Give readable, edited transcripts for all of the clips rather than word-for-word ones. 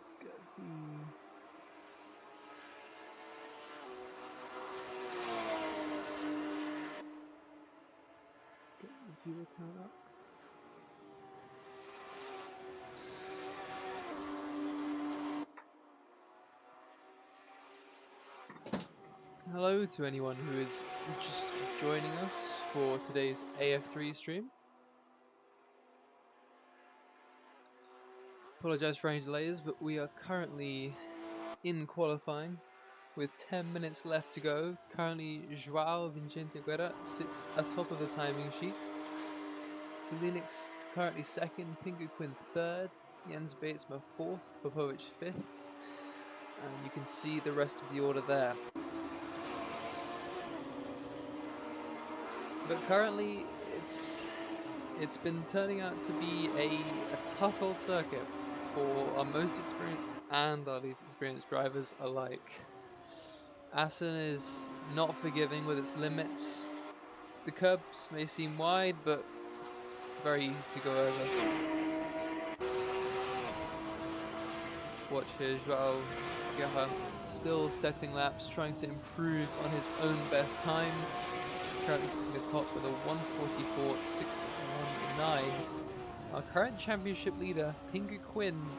Let's go. Get the viewer count up. Hello to anyone who is just joining us for today's AF3 stream. Apologise for any delays, but we are currently in qualifying with 10 minutes left to go. Currently, João Vicente Guerra sits atop of the timing sheets. Felix currently second, Pingu Quinn third, Jens Batesma fourth, Popovic fifth, and you can see the rest of the order there. But currently, it's been turning out to be a tough old circuit for our most experienced and our least experienced drivers alike. Assen is not forgiving with its limits. The curbs may seem wide, but very easy to go over. Watch here, João Guerra still setting laps, trying to improve on his own best time. Currently sitting atop with a 1:44.619. Our current championship leader, Pingu Quinn,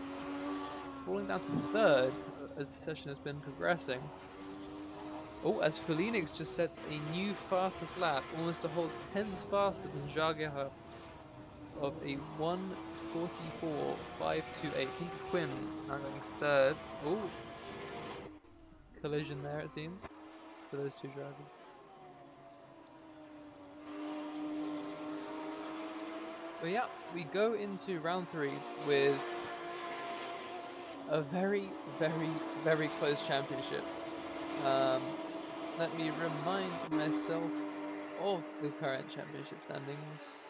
falling down to third as the session has been progressing. Oh, as Felix just sets a new fastest lap, almost a whole 10th faster than João Guerra, of a 1:44.528. Pingu Quinn now going third. Oh, collision there it seems for those two drivers. But yeah, we go into round 3 with a very, very, very close championship. Let me remind myself of the current championship standings.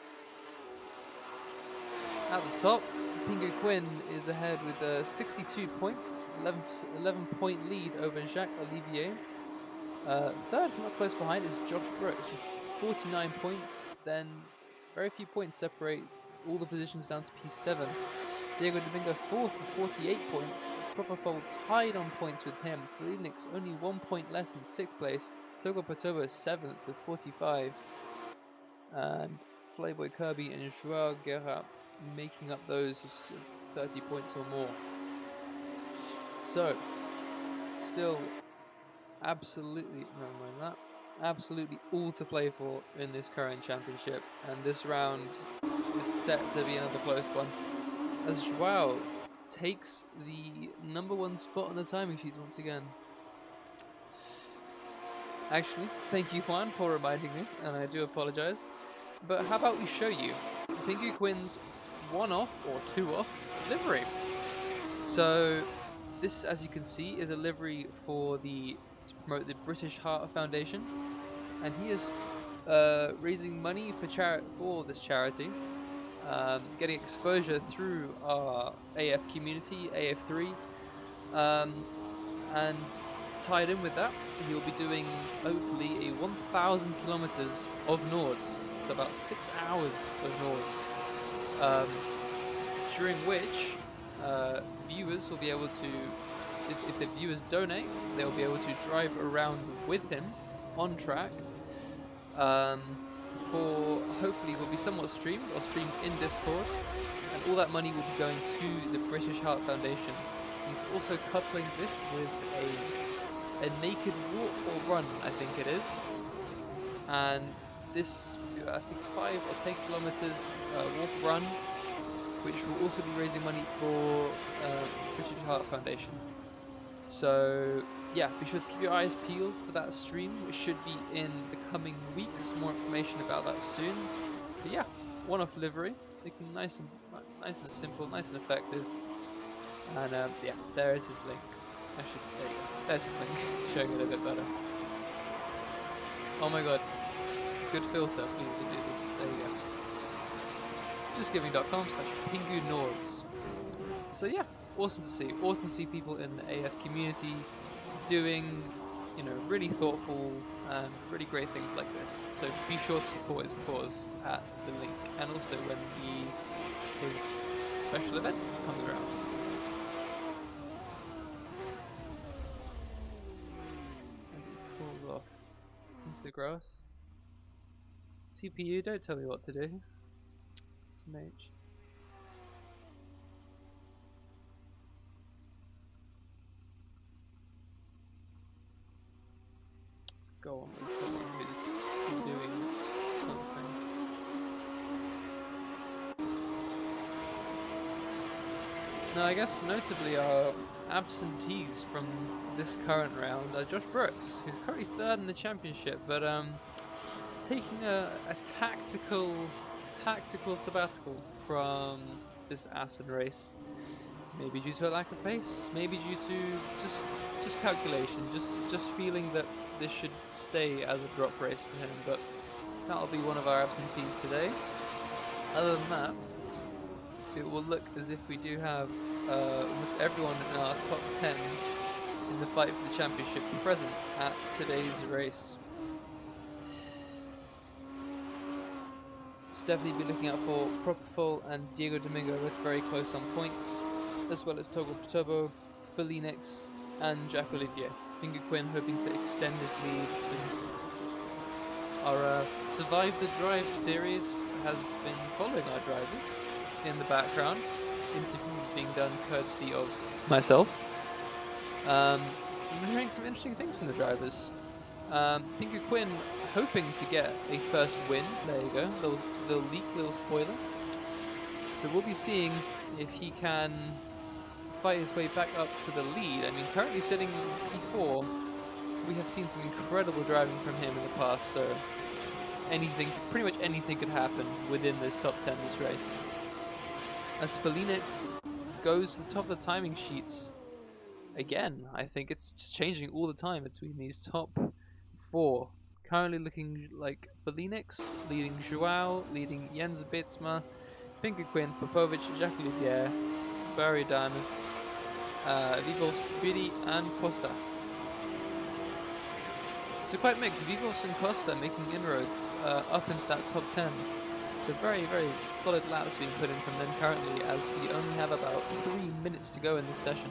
At the top, Pingu Quinn is ahead with 62 points, 11-point lead over Jacques Olivier. Third, not close behind, is Josh Brooks with 49 points. Then very few points separate all the positions down to P7. Diego Domingo fourth with 48 points. Propofol tied on points with him. Felix only 1 point less in 6th place. Togo Patobo 7th with 45. And Playboy Kirby and João Guerra making up those who 30 points or more. So, still absolutely all to play for in this current championship, and this round is set to be another close one as João takes the #1 spot on the timing sheets once again. Actually, thank you Juan for reminding me, and I do apologize, but how about we show you Pingu Quinn's 1-off or 2-off livery. So this, as you can see, is a livery to promote the British Heart Foundation, and he is raising money for this charity, getting exposure through our AF community, AF3, and tied in with that, he will be doing hopefully a 1,000 kilometers of Nords, so about 6 hours of Nords, during which viewers will be able to, if the viewers donate, they'll be able to drive around with him on track. For hopefully will be somewhat streamed or streamed in Discord, and all that money will be going to the British Heart Foundation. He's also coupling this with a naked walk or run, I think it is, and this I think 5 or 10 kilometers walk run, which will also be raising money for British Heart Foundation. So yeah, be sure to keep your eyes peeled for that stream, which should be in the coming weeks. More information about that soon. But yeah, 1-off livery, looking nice and simple, nice and effective. And yeah, there is his link. Actually, there you go. There's his link, showing it a bit better. Oh my god, good filter. Please do this. There you go. Justgiving.com/Pingu Nords. So yeah, awesome to see. Awesome to see people in the AF community doing, really thoughtful and really great things like this. So be sure to support his cause at the link, and also when his special event comes around. into the grass. CPU, don't tell me what to do. Smooch. Let's go on with someone who's doing something. Now, I guess notably our absentees from this current round are Josh Brooks, who's currently third in the championship, but taking a tactical sabbatical from this Assen race. Maybe due to a lack of pace, maybe due to just calculation, just feeling that this should stay as a drop race for him, but that'll be one of our absentees today. Other than that, it will look as if we do have almost everyone in our top 10 in the fight for the championship present at today's race. So definitely be looking out for Propofol and Diego Domingo, both very close on points, as well as Togo Tobo, Felinix, and Jacques Olivier. Finger Quinn hoping to extend his lead. Our Survive the Drive series has been following our drivers in the background. Interviews being done courtesy of myself. I'm hearing some interesting things from the drivers. Finger Quinn hoping to get a first win. There you go. The leak little spoiler. So we'll be seeing if he can fight his way back up to the lead. I mean, currently sitting P4, we have seen some incredible driving from him in the past, so pretty much anything could happen within this top 10 this race. As Felinix goes to the top of the timing sheets, again, I think it's just changing all the time between these top 4. Currently looking like Felinix, leading Joao, leading Jens Bitsma, Finger Quinn, Popovic, Jacques Olivier, Baridan, Vivos, Bidi, and Costa. So quite mixed. Vivos and Costa making inroads up into that top 10. So very, very solid laps being put in from them currently, as we only have about 3 minutes to go in this session.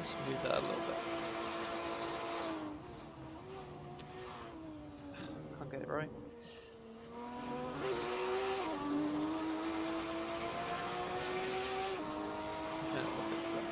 Just move that a little bit. Can't get it right. No, we'll fix that right.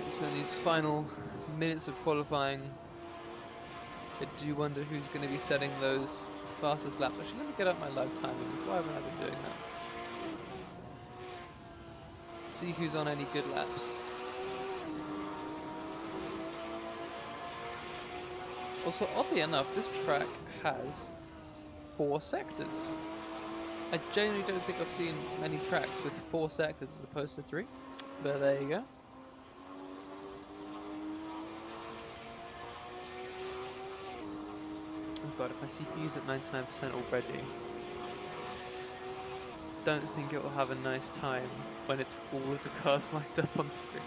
So in these final minutes of qualifying, I do wonder who's going to be setting those fastest laps. Actually, let me get up my live timings. Why haven't I been doing that? See who's on any good laps. Also, oddly enough, this track has 4 sectors. I genuinely don't think I've seen many tracks with 4 sectors as opposed to 3, but there you go. Oh god, if my CPU's at 99% already, don't think it will have a nice time when it's all of the cars lined up on the grid.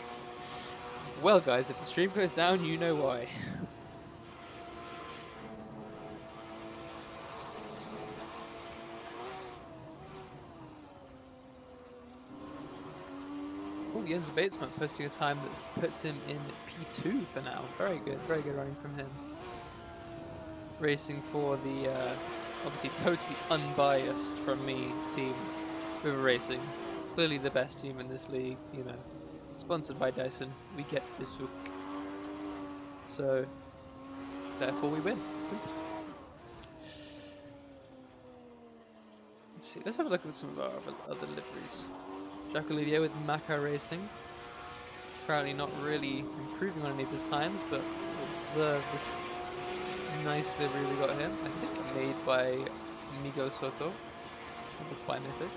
Well guys, if the stream goes down, you know why. Oh, Jens Batesman posting a time that puts him in P2 for now. Very good running from him. Racing for the, obviously totally unbiased from me, team River Racing. Clearly the best team in this league, you know. Sponsored by Dyson, we get the souk. So, therefore we win. Simple. Let's see, let's have a look at some of our other liveries. Jacques Olivier with Maka Racing. Currently not really improving on any of his times, but observe this nice livery we got here. I think made by Migo Soto. Look quite mythic.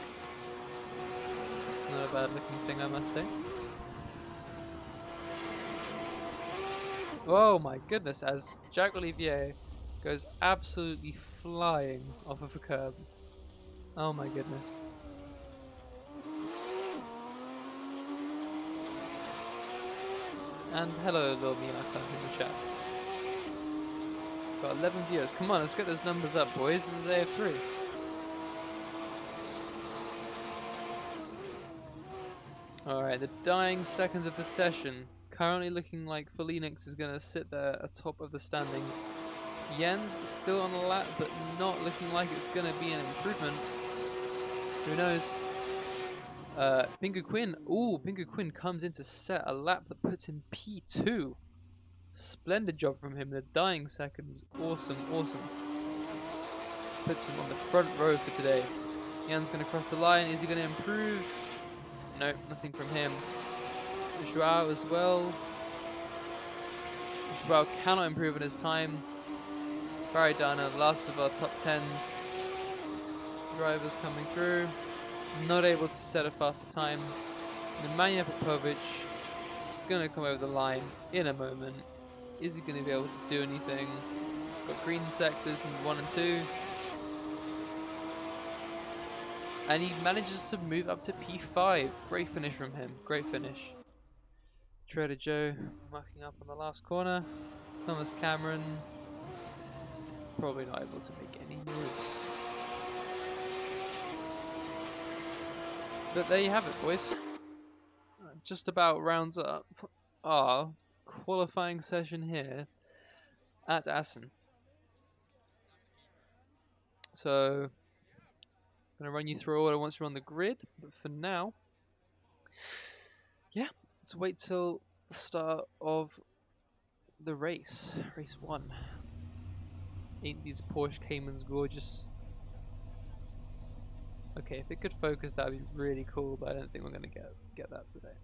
Not a bad looking thing, I must say. Oh my goodness, as Jacques Olivier goes absolutely flying off of a curb. Oh my goodness. And hello, little Miata in the chat. Got 11 viewers. Come on, let's get those numbers up, boys. This is AF3. Alright, the dying seconds of the session. Currently looking like Phoenix is going to sit there atop of the standings. Jens still on the lap, but not looking like it's going to be an improvement. Who knows? Pingu Quinn. Ooh, Pingu Quinn comes in to set a lap that puts him P2. Splendid job from him. The dying seconds. Awesome, awesome. Puts him on the front row for today. Jan's going to cross the line. Is he going to improve? Nope, nothing from him. Joao as well. Joao cannot improve in his time. Barry Dana, last of our top 10s. Drivers coming through. Not able to set a faster time. Nemanja Popovic going to come over the line in a moment. Is he going to be able to do anything? Got green sectors in 1 and 2. And he manages to move up to P5. Great finish from him. Great finish. Trader Joe mucking up on the last corner. Thomas Cameron probably not able to make any moves. But there you have it, boys. Just about rounds up our qualifying session here at Assen. So, I'm going to run you through order once you're on the grid. But for now, yeah, let's wait till the start of the race. Race 1. Ain't these Porsche Caymans gorgeous? Okay, if it could focus, that would be really cool, but I don't think we're going to get that today.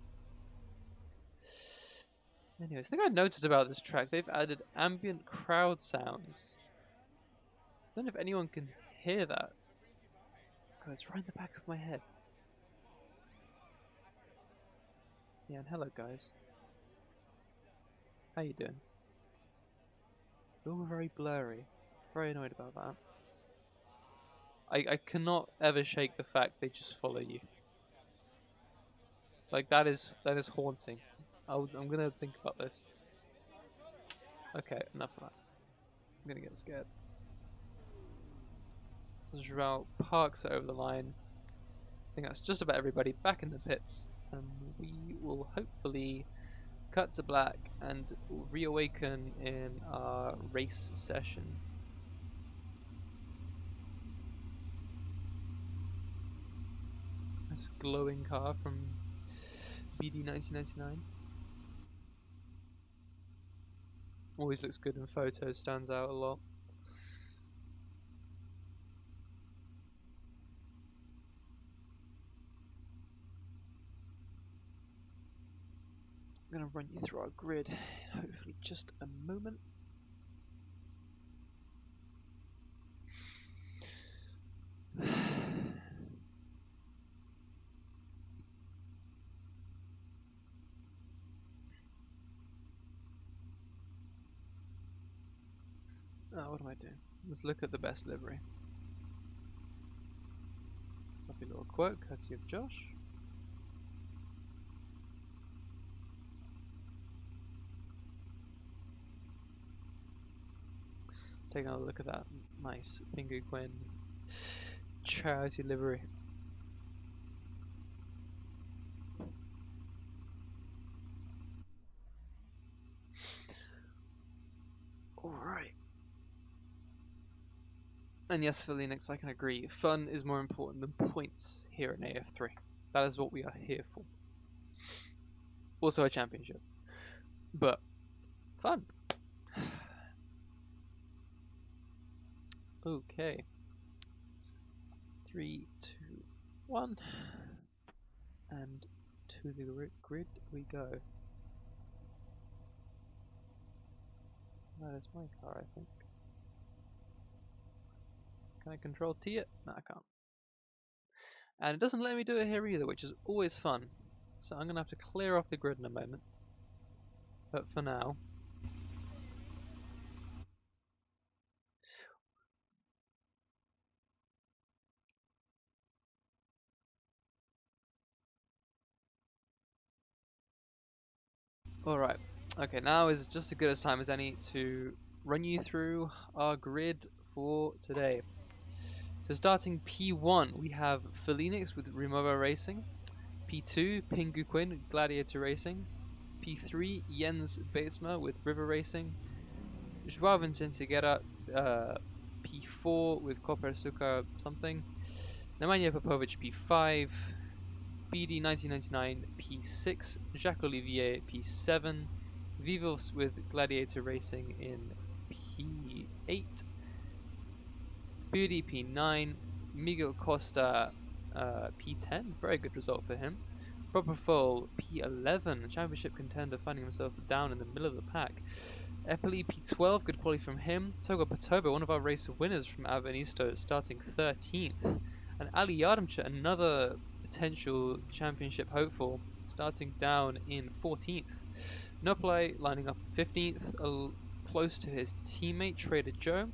Anyways, the thing I noticed about this track, they've added ambient crowd sounds. I don't know if anyone can hear that. God, it's right in the back of my head. Yeah, and hello guys. How you doing? You're all very blurry. Very annoyed about that. I cannot ever shake the fact they just follow you. Like that is haunting. I'm gonna think about this. Okay, enough of that. I'm gonna get scared. Joao parks it over the line. I think that's just about everybody back in the pits. And we will hopefully cut to black and reawaken in our race session. This glowing car from BD 1999. Always looks good in photos, stands out a lot. I'm going to run you through our grid in hopefully just a moment. Oh, what am I doing? Let's look at the best livery. Lovely little quote, courtesy of Josh. Taking a look at that nice Pingu Quinn charity livery. Alright. And yes, for Linux, I can agree. Fun is more important than points here in AF3. That is what we are here for. Also a championship. But, fun. Okay. 3, 2, 1. And to the grid we go. That is my car, I think. Can I control T it? No, I can't. And it doesn't let me do it here either, which is always fun. So I'm going to have to clear off the grid in a moment. But for now... Alright, okay, now is just as good a time as any to run you through our grid for today. So starting P1, we have Felinix with Rimowa Racing. P2, Pingu Quinn, Gladiator Racing. P3, Jens Batesma with River Racing. Joao Vicente Guerra, P4 with Kopersuka something. Nemanja Popovic, P5. BD 1999, P6. Jacques Olivier, P7. Vivos with Gladiator Racing in P8. Beauty, P9. Miguel Costa, P10. Very good result for him. Propofol, P11. Championship contender finding himself down in the middle of the pack. Epeli, P12. Good quality from him. Togo Patoba, one of our race winners from Avenisto, starting 13th. And Ali Yardimcha, another potential championship hopeful, starting down in 14th. Noplay lining up 15th, close to his teammate Trader Joe.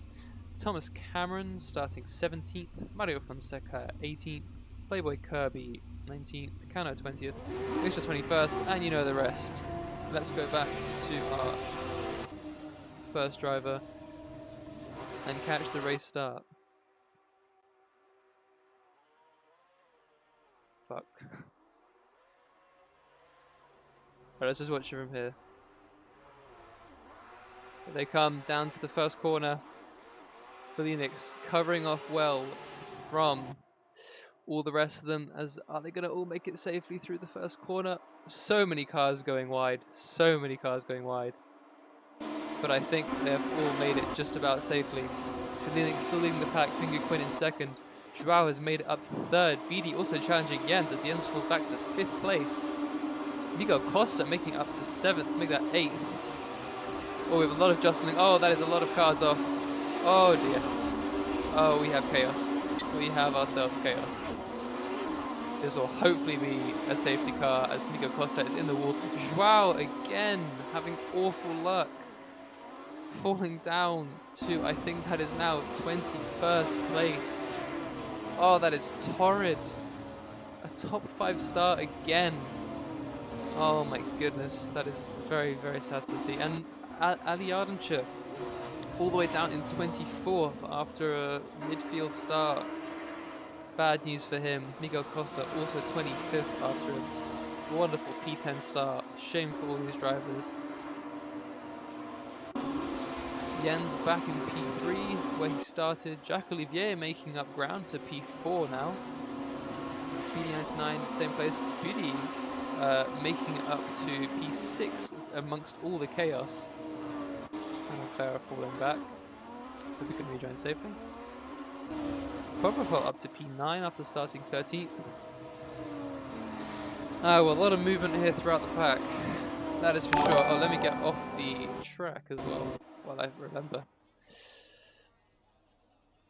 Thomas Cameron starting 17th. Mario Fonseca 18th. Playboy Kirby 19th. Kano 20th. Mixture 21st, and you know the rest. Let's go back to our first driver and catch the race start. Fuck. Alright, let's just watch it from here. Here they come down to the first corner. Felinix covering off well from all the rest of them. As are they going to all make it safely through the first corner? So many cars going wide. So many cars going wide. But I think they've all made it just about safely. Felinix still leading the pack. Pingu Quinn in second. Joao has made it up to third. BD also challenging Jens as Jens falls back to 5th place. Miguel Costa making it up to 7th. Make that 8th. Oh, we have a lot of jostling. Oh, that is a lot of cars off. Oh dear. Oh, we have chaos. We have ourselves chaos. This will hopefully be a safety car as Miguel Costa is in the wall. Joao again having awful luck. Falling down to, I think that is now 21st place. Oh, that is torrid. A top 5 start again. Oh my goodness, that is very, very sad to see. And Ali Yardimcha all the way down in 24th after a midfield start. Bad news for him. Miguel Costa also 25th after a wonderful P10 start. Shame for all these drivers. Jens back in P3 where he started. Jacques Olivier making up ground to P4 now. BD99 same place. Beauty making it up to P6 amongst all the chaos. And Clara falling back, so we can rejoin safely. Propofol up to P9 after starting 13th. Well, a lot of movement here throughout the pack. That is for sure. Oh, let me get off the track as well while I remember.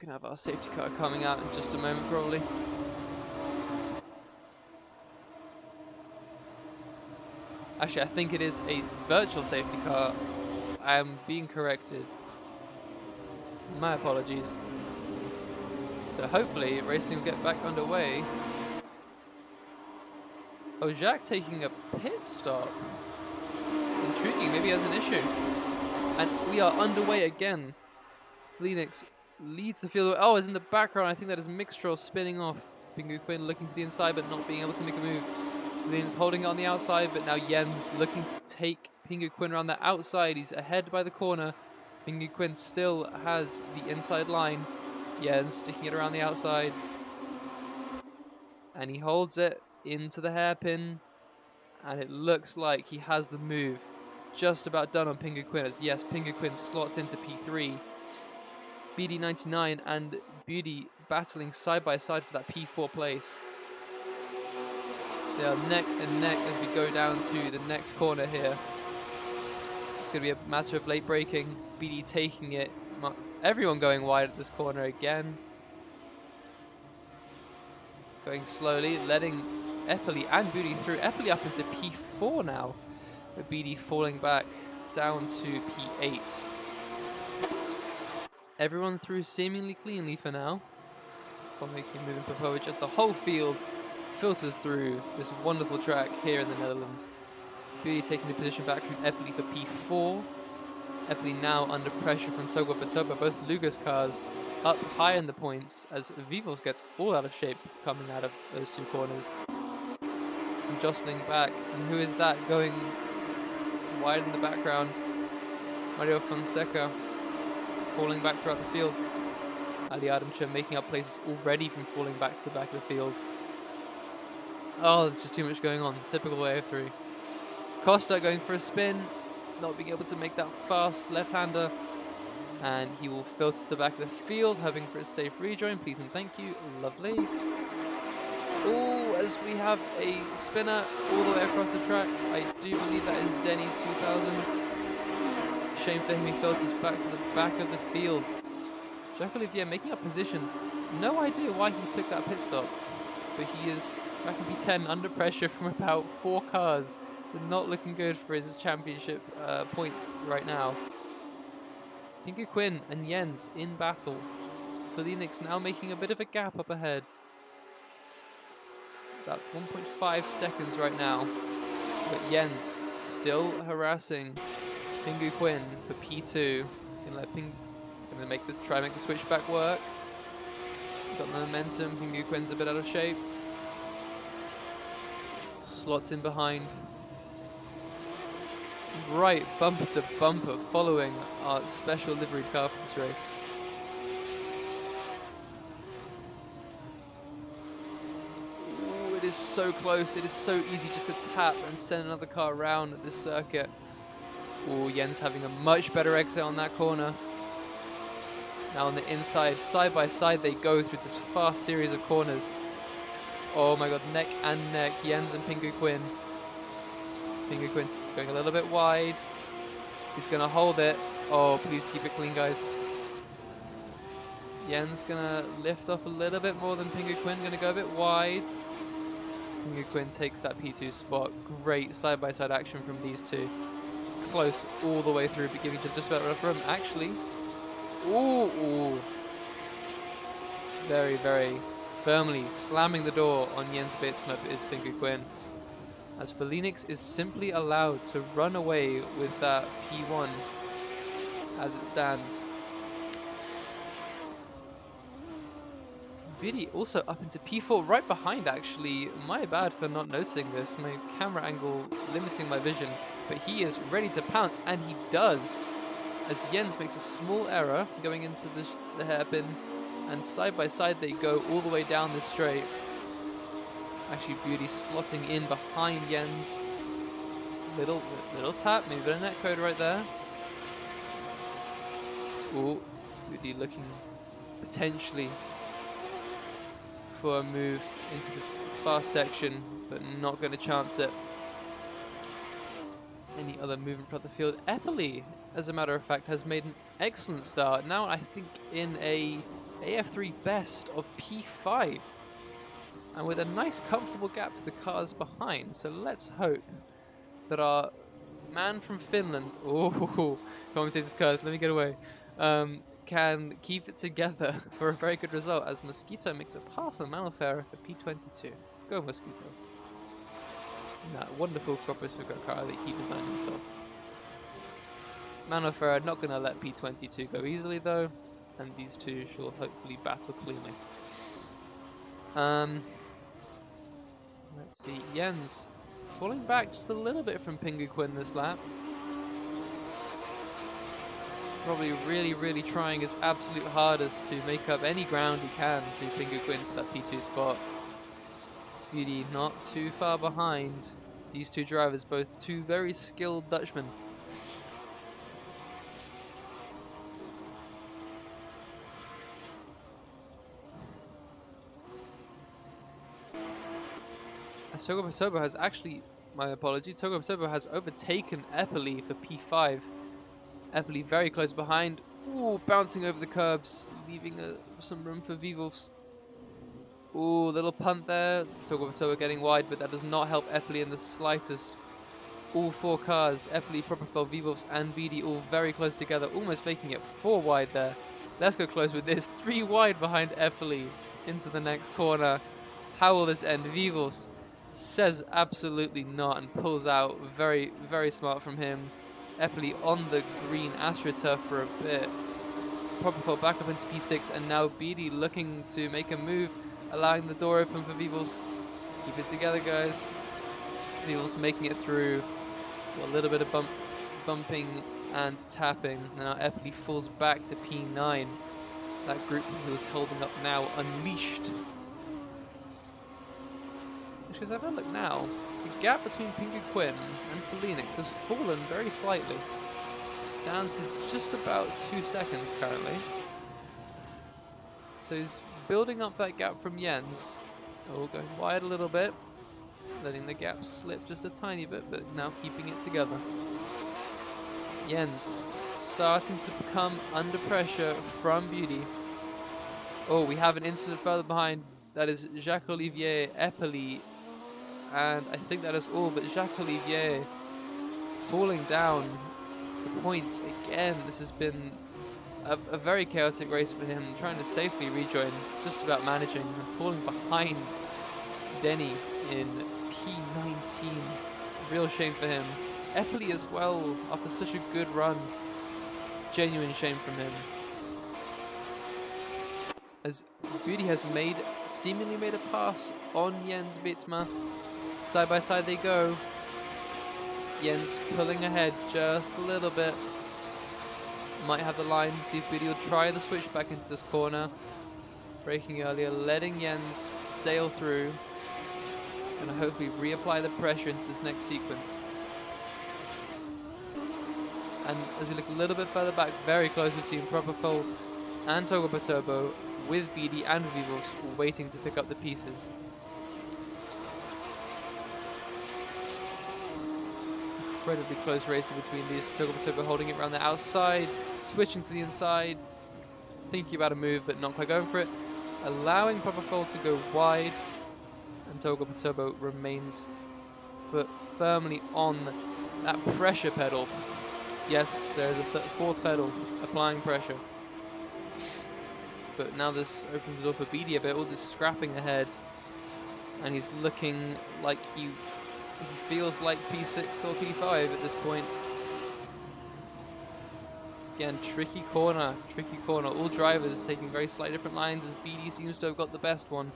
Gonna have our safety car coming out in just a moment, probably. Actually, I think it is a virtual safety car. I am being corrected. My apologies. So hopefully racing will get back underway. Oh, Jacques taking a pit stop. Intriguing, maybe he has an issue. And we are underway again. Felinix leads the field. Oh, it's in the background. I think that is Mixtral spinning off. Pingu Quinn looking to the inside but not being able to make a move. Felinix holding it on the outside, but now Jens looking to take Pingu Quinn around the outside. He's ahead by the corner. Pingu Quinn still has the inside line. Jens sticking it around the outside. And he holds it into the hairpin. And it looks like he has the move. Just about done on Pingu Quinn. As yes, Pingu Quinn slots into P3. BD99 and Beauty battling side by side for that P4 place. They are neck and neck as we go down to the next corner here. It's going to be a matter of late braking. BD taking it. Everyone going wide at this corner again. going slowly, letting Eppley and Beauty through. Eppley up into P4 now, but Beauty falling back down to P8. Everyone through seemingly cleanly for now. Before making a move in Popovic as the whole field filters through this wonderful track here in the Netherlands. Beauty taking the position back from Eppley for P4. Eppley now under pressure from Togo Patoba. Both Lugo's cars up high in the points as Vivos gets all out of shape coming out of those two corners. Some jostling back. And who is that going wide in the background? Mario Fonseca falling back throughout the field. Ali Adamcha making up places already from falling back to the back of the field. Oh, there's just too much going on. Typical AF3. Costa going for a spin. Not being able to make that fast left-hander. And he will filter to the back of the field, hoping for a safe rejoin. Please and thank you. Lovely. Oh, as we have a spinner all the way across the track. I do believe that is Denny 2000. Shame for him, he filters back to the back of the field. Jacques Olivier making up positions. No idea why he took that pit stop. But he is back in P10 under pressure from about 4 cars. Not looking good for his championship points right now. Pingu Quinn and Jens in battle. Felix now making a bit of a gap up ahead. About 1.5 seconds right now. But Jens still harassing Pingu Quinn for P2. Gonna try and make the switchback work. Got the momentum. Pingu Quinn's a bit out of shape. Slots in behind. Right, bumper to bumper, following our special livery car for this race. Ooh, it is so close. It is so easy just to tap and send another car around at this circuit. Ooh, Jens having a much better exit on that corner. Now on the inside, side by side, they go through this fast series of corners. Oh my god, neck and neck, Jens and Pingu Quinn. Pingu Quinn's going a little bit wide. He's going to hold it. Oh, please keep it clean, guys. Jens going to lift off a little bit more than Pingu Quinn. Going to go a bit wide. Pingu Quinn takes that P2 spot. Great side-by-side action from these two. Close all the way through, but giving just about enough room. Actually, ooh. Very, very firmly slamming the door on Jens Bitsma is Pingu Quinn. As Felix is simply allowed to run away with that P1 as it stands. Vidi also up into P4, right behind actually. My bad for not noticing this, my camera angle limiting my vision, but he is ready to pounce, and he does. As Jens makes a small error going into the hairpin, and side by side they go all the way down this straight. Actually, Beauty slotting in behind Jens. Little tap, maybe a bit of netcode right there. Ooh, Beauty looking potentially for a move into this fast section, but not going to chance it. Any other movement from the field? Eppley, as a matter of fact, has made an excellent start. Now I think in a AF3 best of P5. And with a nice comfortable gap to the cars behind. So let's hope that our man from Finland, oh, commentator's cars, let me get away, can keep it together for a very good result as Mosquito makes a pass on Manalfera for P22. Go Mosquito. And that wonderful Kroposuga car that he designed himself. Manalfera not going to let P22 go easily though, and these two shall hopefully battle cleanly. Let's see, Jens falling back just a little bit from Pingu Quinn this lap. Probably really trying his absolute hardest to make up any ground he can to Pingu Quinn for that P2 spot. Beauty not too far behind. These two drivers, both two very skilled Dutchmen. As Togo Patobo has actually, my apologies, Togo Patobo has overtaken Eppley for P5. Eppley very close behind. Ooh, bouncing over the curbs, leaving some room for Vivos. Ooh, little punt there. Togo getting wide, but that does not help Eppley in the slightest. All four cars, Eppley, Propofol, Vivos, and BD, all very close together, almost making it 4 wide there. Let's go close with this. 3 wide behind Eppley into the next corner. How will this end? Vivos says absolutely not and pulls out. Very, very smart from him. Eppley on the green AstroTurf for a bit. Propofol back up into P6, and now BD looking to make a move, allowing the door open for Vivos. Keep it together, guys. Vivos making it through. A little bit of bumping and tapping. Now Eppley falls back to P9. That group he was holding up now unleashed. Because I've had a look now. The gap between Pingu Quinn and Felinix has fallen very slightly. Down to just about 2 seconds currently. So he's building up that gap from Jens. Oh, going wide a little bit. Letting the gap slip just a tiny bit, but now keeping it together. Jens starting to come under pressure from Beauty. Oh, we have an incident further behind. That is Jacques-Olivier Eppley. And I think that is all, but Jacques-Olivier falling down the points again. This has been a very chaotic race for him, trying to safely rejoin, just about managing, and falling behind Denny in P19. Real shame for him. Eppley as well, after such a good run. Genuine shame from him. As Beauty has seemingly made a pass on Jens Bitsma. Side by side they go. Jens pulling ahead just a little bit. Might have the line, see if Beauty will try the switch back into this corner. Braking earlier, letting Jens sail through. Gonna hopefully reapply the pressure into this next sequence. And as we look a little bit further back, very close between Propofol and Togo with BD and Vivos waiting to pick up the pieces. Incredibly close racing between these. Togo holding it around the outside, switching to the inside, thinking about a move but not quite going for it, allowing Propofol to go wide, and Togo remains firmly on that pressure pedal. Yes, there's a fourth pedal applying pressure. But now this opens the door for BD a bit, all this scrapping ahead. And he's looking like he feels like P6 or P5 at this point. Again, tricky corner. All drivers taking very slightly different lines as BD seems to have got the best one.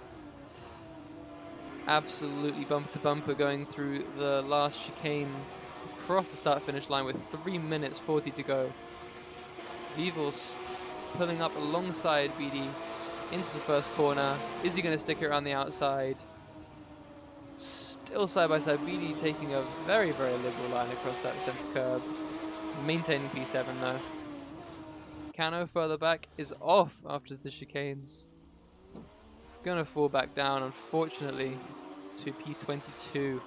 Absolutely bumper to bumper going through the last chicane across the start-finish line with 3 minutes 40 to go. Vivos pulling up alongside BD into the first corner. Is he going to stick it around the outside? Still side by side, BD taking a very, very liberal line across that centre curb. Maintaining P7 though. Cano further back is off after the chicanes. Gonna fall back down, unfortunately, to P22.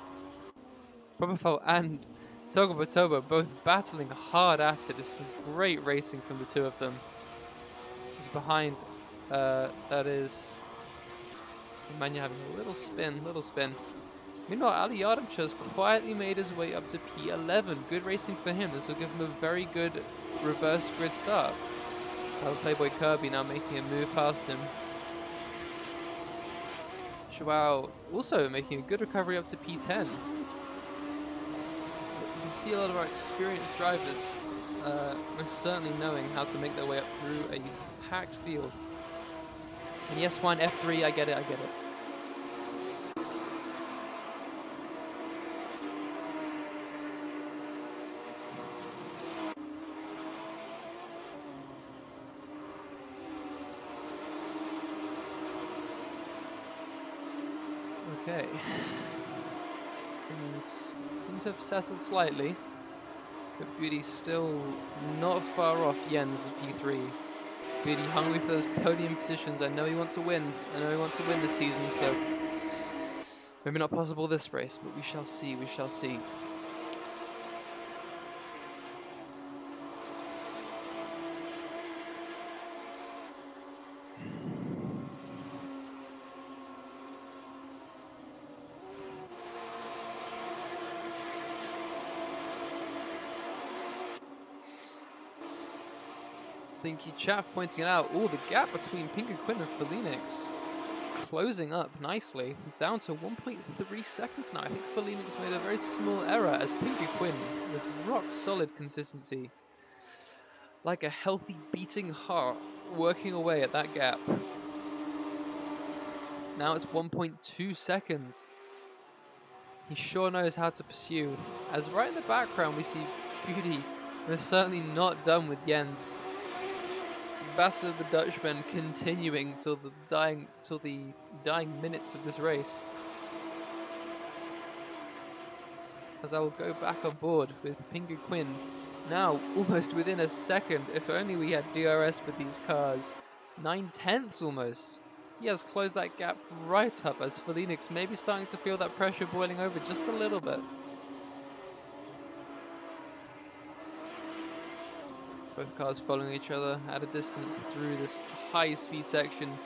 Propofol and Togo both battling hard at it. This is some great racing from the two of them. He's behind. That is Manya having a little spin. Meanwhile, Ali Yardimcha has quietly made his way up to P11. Good racing for him. This will give him a very good reverse grid start. Playboy Kirby now making a move past him. Joao also making a good recovery up to P10. You can see a lot of our experienced drivers most certainly knowing how to make their way up through a packed field. And yes, one F3, I get it. Okay. Things seem to have settled slightly, but Beauty's still not far off Jens at P3. Beauty hungry for those podium positions. I know he wants to win. This season, so maybe not possible this race, but we shall see. Thank you, chat, for pointing it out. Oh, the gap between Pingu Quinn and Felinix closing up nicely, down to 1.3 seconds now. I think Felinix made a very small error as Pingu Quinn, with rock solid consistency, like a healthy beating heart, working away at that gap. Now it's 1.2 seconds. He sure knows how to pursue. As right in the background we see Beauty, and is certainly not done with Jens. Battle of the Dutchmen continuing till the dying minutes of this race. As I will go back on board with Pingu Quinn, now almost within a second. If only we had DRS with these cars. 9/10 almost. He has closed that gap right up as Felinix may be starting to feel that pressure boiling over just a little bit. Both cars following each other at a distance through this high-speed section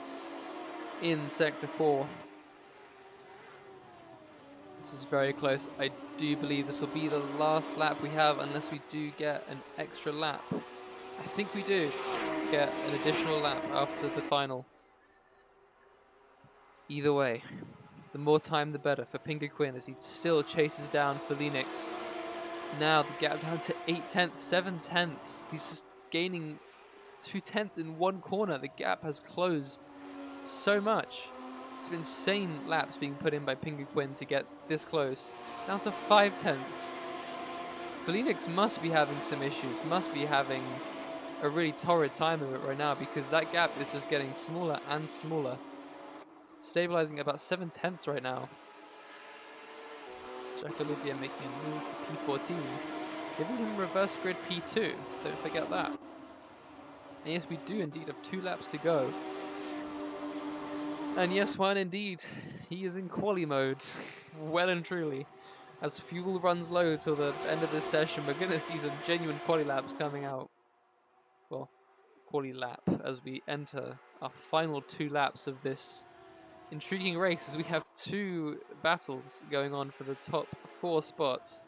in Sector 4. This is very close. I do believe this will be the last lap we have unless we do get an extra lap. I think we do get an additional lap after the final. Either way, the more time the better for Pingu Quinn as he still chases down Felinix. Now the gap down to 8/10, 7/10. He's just gaining 2/10 in one corner. The gap has closed so much. It's insane laps being put in by Pingu Quinn to get this close. Down to 5/10. Felinix must be having some issues, must be having a really torrid time of it right now because that gap is just getting smaller and smaller. Stabilizing at about 7/10 right now. Jack Olivier making a move for P14, giving him reverse grid P2. Don't forget that. And yes, we do indeed have 2 laps to go. And yes, one indeed, he is in quali mode, well and truly. As fuel runs low till the end of this session, we're going to see some genuine quali laps coming out. Well, quali lap as we enter our final 2 laps of this intriguing race as we have 2 battles going on for the top 4 spots.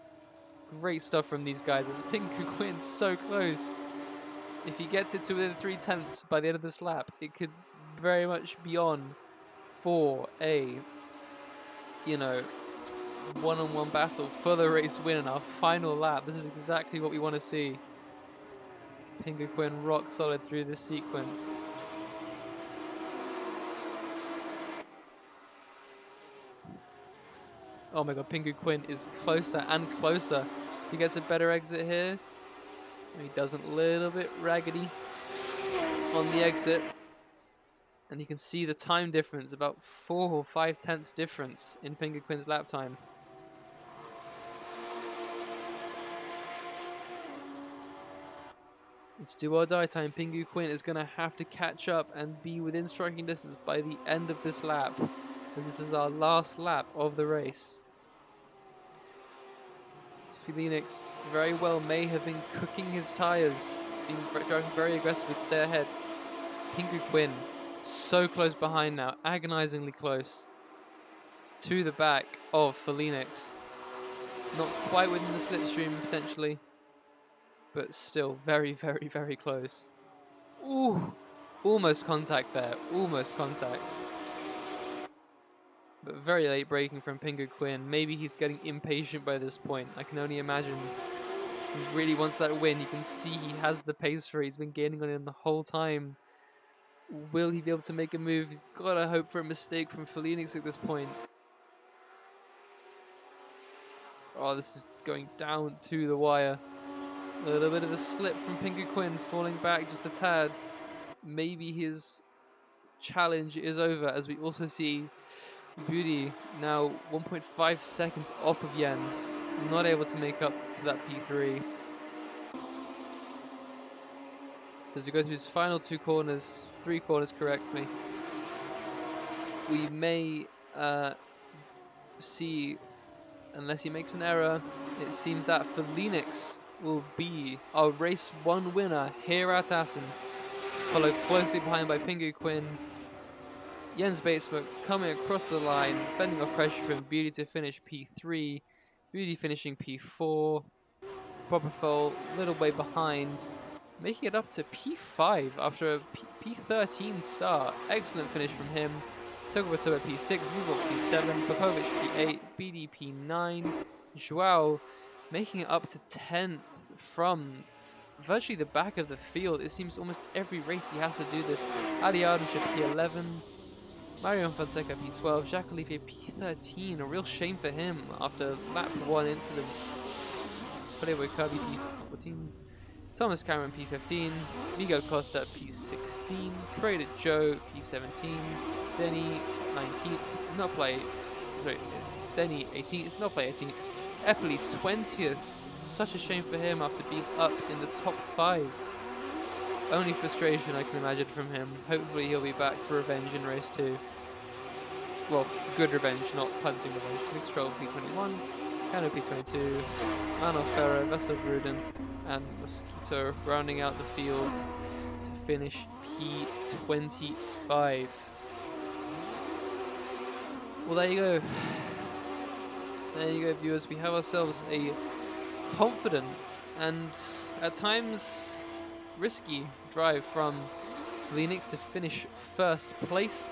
Great stuff from these guys as Pingu Quinn's so close. If he gets it to within 3/10 by the end of this lap, it could very much be on for a, one-on-one battle for the race win in our final lap. This is exactly what we want to see. Pingu Quinn rock solid through this sequence. Oh my god, Pingu Quinn is closer and closer. He gets a better exit here. He doesn't, a little bit raggedy on the exit. And you can see the time difference, about 4 or 5/10 difference in Pingu Quinn's lap time. It's do or die time. Pingu Quinn is going to have to catch up and be within striking distance by the end of this lap, as this is our last lap of the race. Felinix very well may have been cooking his tyres, driving very aggressively to stay ahead. It's Pingu Quinn so close behind now, agonizingly close to the back of Felinix. Not quite within the slipstream potentially, but still very, very, very close. Ooh, almost contact there, almost contact. But very late braking from Pingu Quinn. Maybe he's getting impatient by this point. I can only imagine. He really wants that win. You can see he has the pace for it. He's been gaining on him the whole time. Will he be able to make a move? He's got to hope for a mistake from Felinix at this point. Oh, this is going down to the wire. A little bit of a slip from Pingu Quinn, falling back just a tad. Maybe his challenge is over, as we also see Beauty now 1.5 seconds off of Jens, not able to make up to that P3. So as we go through his final 2 corners, 3 corners correctly, we may see, unless he makes an error, it seems that Felinix will be our race 1 winner here at Assen, followed closely behind by Pingu Quinn. Jens Batesburg coming across the line, fending off pressure from Beauty to finish P3, Beauty finishing P4, Propofol a little way behind, making it up to P5 after a P13 start. Excellent finish from him. Togobotoba P6, Vuvox P7, Popovic P8, BD P9, Joao making it up to 10th from virtually the back of the field. It seems almost every race he has to do this. Ali Ardenshaw P11, Mario Fonseca P12, Jacques Olivier P13. A real shame for him after lap 1 incidents. Playboy Kirby P14, Thomas Cameron P15, Miguel Costa P16, Trader Joe P17, Denny 19th, not play, sorry, Denny 18th, not play 18th, Eppley 20th. Such a shame for him after being up in the top 5. Only frustration I can imagine from him. Hopefully he'll be back for revenge in race 2. Well, good revenge, not punting revenge. Nick Stroll P21, Cano P22, Manuel Ferrer, Vessel Gruden, and Mosquito rounding out the field to finish P25. Well, there you go. There you go, viewers. We have ourselves a confident and at times risky drive from Phoenix to finish first place.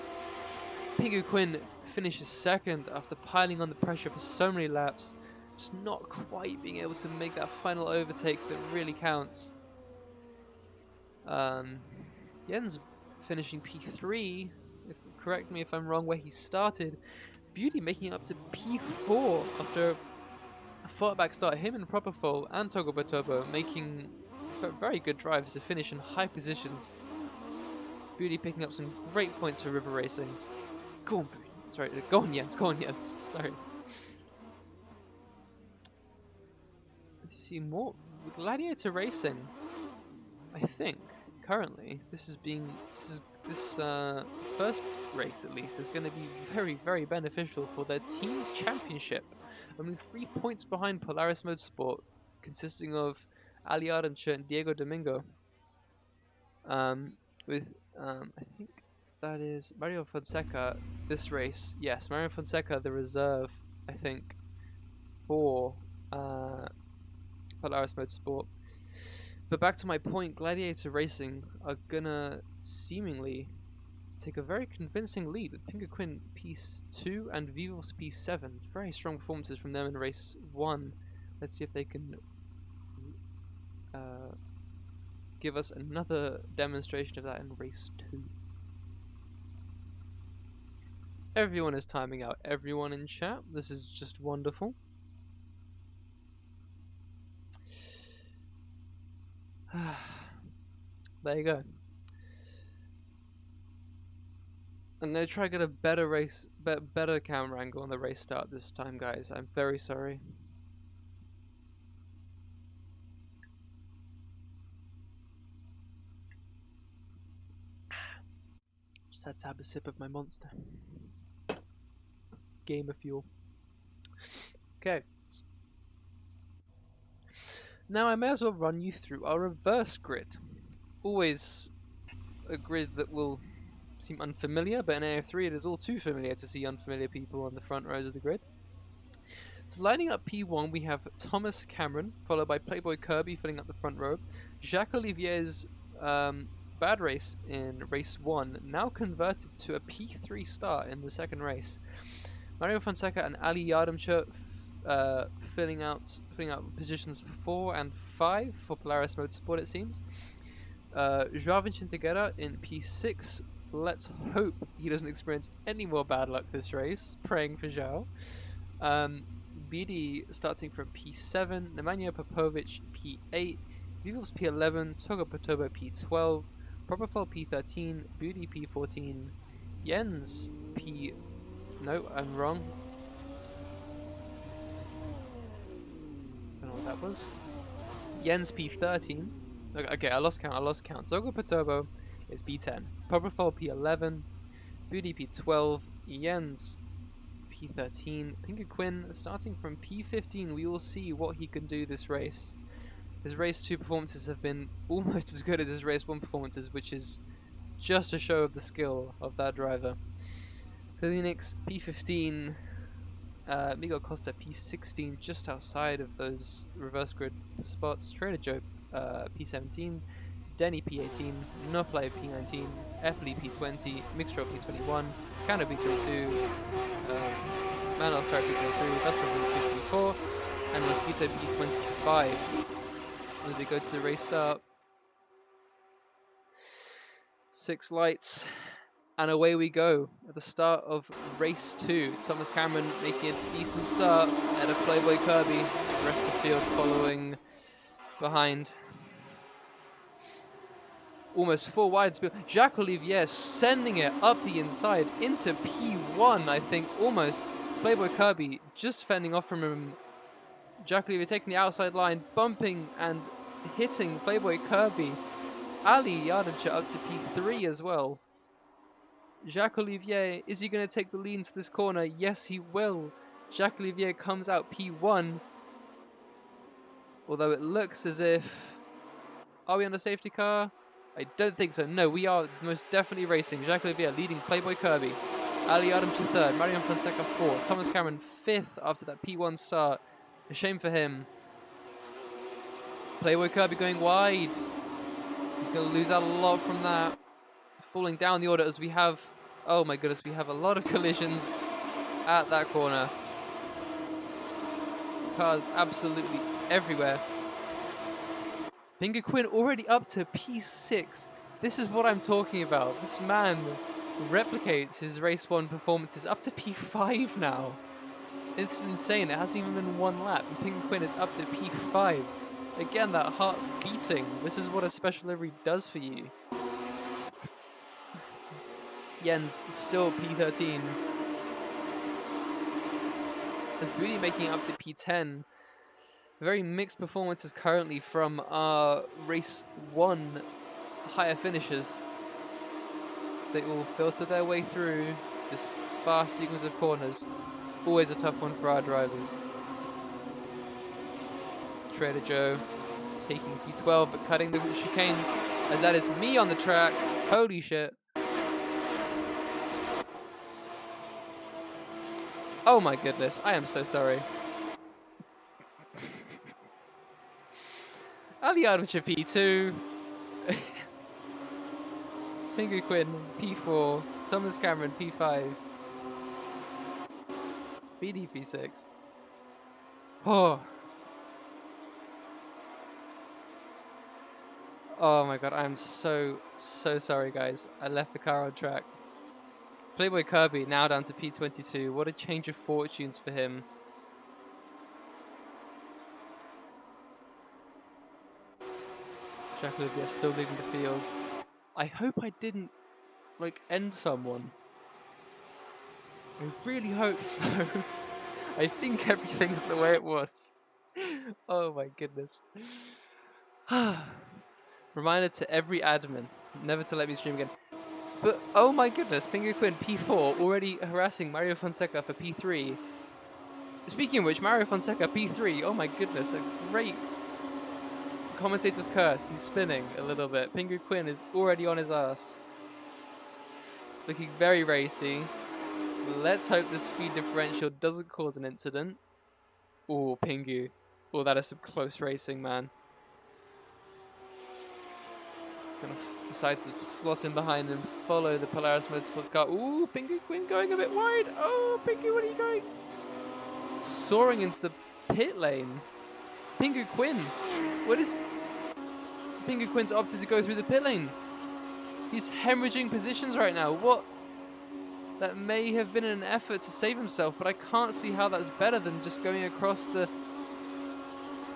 Pingu Quinn finishes second after piling on the pressure for so many laps, just not quite being able to make that final overtake that really counts. Jens finishing P3, correct me if I'm wrong where he started. Beauty making it up to P4 after a fought-back start. Him and Propofol and Togobotobo making very good drives to finish in high positions. Beauty picking up some great points for river racing. Go on, sorry, go on Jens, sorry. Let's see more Gladiator Racing. I think currently this first race at least is going to be very beneficial for their team's championship. Only 3 points behind Polaris Motorsport, consisting of Ali Ardenshaw and Diego Domingo. With I think that is Mario Fonseca this race. Yes, Mario Fonseca, the reserve, I think, for Polaris Motorsport. But back to my point, Gladiator Racing are gonna seemingly take a very convincing lead with Pingu Quinn P2 and Vivos P7. Very strong performances from them in race 1. Let's see if they can give us another demonstration of that in race 2. Everyone is timing out everyone in chat. This is just wonderful. There you go. I'm gonna try to get a better better camera angle on the race start this time, guys. I'm very sorry. Just had to have a sip of my monster. Gamer fuel. Okay. Now I may as well run you through our reverse grid. Always a grid that will seem unfamiliar, but in AF3 it is all too familiar to see unfamiliar people on the front rows of the grid. So lining up P1 we have Thomas Cameron, followed by Playboy Kirby filling up the front row. Jacques Olivier's bad race in race 1 now converted to a P3 start in the second race. Mario Fonseca and Ali Ardenshaw filling out positions 4 and 5 for Polaris Motorsport, it seems. Joao Vincentegera in P6. Let's hope he doesn't experience any more bad luck this race. Praying for Joao. BD starting from P7. Nemanja Popovic P8. Vivos P11. Togobotobo P12. Propofol P13. Beauty P14. Jens P... No, I'm wrong. I don't know what that was. Jens P13. Okay, I lost count. Togobotobo is P10. Propofol P11. Beauty P12. Jens P13. Pingu Quinn starting from P15. We will see what he can do this race. His race 2 performances have been almost as good as his race 1 performances, which is just a show of the skill of that driver. Phoenix P15. Miguel Costa P16, just outside of those reverse grid spots. Trader Joe P17. Denny P18, Noplay P19, Epley P20, Mixtro P21, Kano P22, Manuel Ferret P23, Vessel P24, and Mosquito P25. As we go to the race start, 6 lights, and away we go at the start of race 2. Thomas Cameron making a decent start ahead of Playboy Kirby, the rest of the field following behind. Almost 4 wide speed. Jacques Olivier sending it up the inside into P1, I think, almost. Playboy Kirby just fending off from him. Jacques Olivier taking the outside line, bumping and hitting Playboy Kirby. Ali Yardimcha up to P3 as well. Jacques Olivier, is he going to take the lead into this corner? Yes, he will. Jacques Olivier comes out P1. Although it looks as if... Are we on a safety car? I don't think so. No, we are most definitely racing. Jacques Olivier leading Playboy Kirby. Ali Yardimcha third. Marion Fonseca fourth. Thomas Cameron fifth after that P1 start. A shame for him. Playboy Kirby going wide. He's going to lose out a lot from that. Falling down the order as we have... Oh my goodness, we have a lot of collisions at that corner. Cars absolutely everywhere. Pingu Quinn already up to P6. This is what I'm talking about. This man replicates his race 1 performances up to P5 now. It's insane. It hasn't even been 1 lap. And Pingu Quinn is up to P5. Again, that heart beating. This is what a special livery does for you. Jens still P13. As Booty making it up to P10. Very mixed performances currently from our race 1 higher finishers. As they all filter their way through this fast sequence of corners. Always a tough one for our drivers. Trader Joe taking P12 but cutting the chicane as that is me on the track. Holy shit. Oh my goodness, I am so sorry. Ali Yardimcha P2. Pingu Quinn P4. Thomas Cameron P5. BD P6. Oh. Oh my god, I'm so sorry guys. I left the car on track. Playboy Kirby now down to P22. What a change of fortunes for him. Jacques Olivier still leading the field. I hope I didn't, like, end someone. I really hope so. I think everything's the way it was. Oh my goodness. Reminder to every admin, never to let me stream again. But, oh my goodness, Pingu Quinn P4 already harassing Mario Fonseca for P3. Speaking of which, Mario Fonseca P3, oh my goodness, a great commentator's curse. He's spinning a little bit. Pingu Quinn is already on his ass. Looking very racy. Let's hope the speed differential doesn't cause an incident. Oh, Pingu. Oh, that is some close racing, man. Gonna decide to slot in behind and follow the Polaris Motorsports car. Ooh, Pingu Quinn going a bit wide. Oh, Pingu, where are you going? Soaring into the pit lane. Pingu Quinn. What is... Pingu Quinn's opted to go through the pit lane. He's hemorrhaging positions right now. What? That may have been an effort to save himself, but I can't see how that's better than just going across the...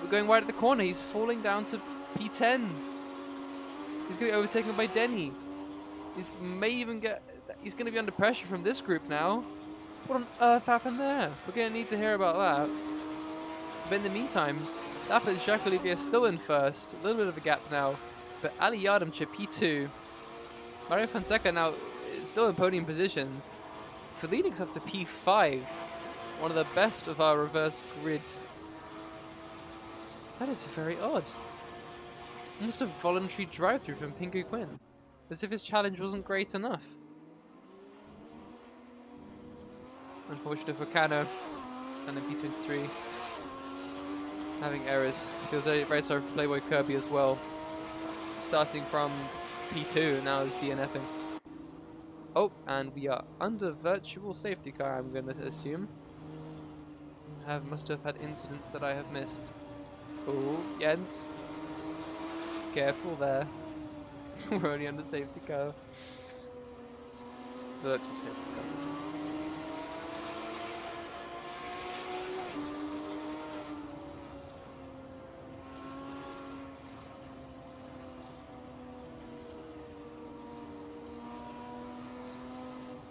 We're going wide at the corner. He's falling down to P10. He's going to be overtaken by Denny. He's going to be under pressure from this group now. What on earth happened there? We're going to need to hear about that. But in the meantime, that puts Jacques Olivier still in first. A little bit of a gap now. But Ali Yardimcha P2. Mario Fonseca now still in podium positions. Felix up to P5. One of the best of our reverse grid. That is very odd. Almost a voluntary drive-through from Pingu Quinn. As if his challenge wasn't great enough. Unfortunate for Kano. And then P23. Having errors. Feels very sorry for Playboy Kirby as well. starting from P2 and now is DNFing. Oh, and we are under virtual safety car, I'm going to assume. Must have had incidents that I have missed. Oh, Jens. Careful there. We're only under safety car. Virtual safety car.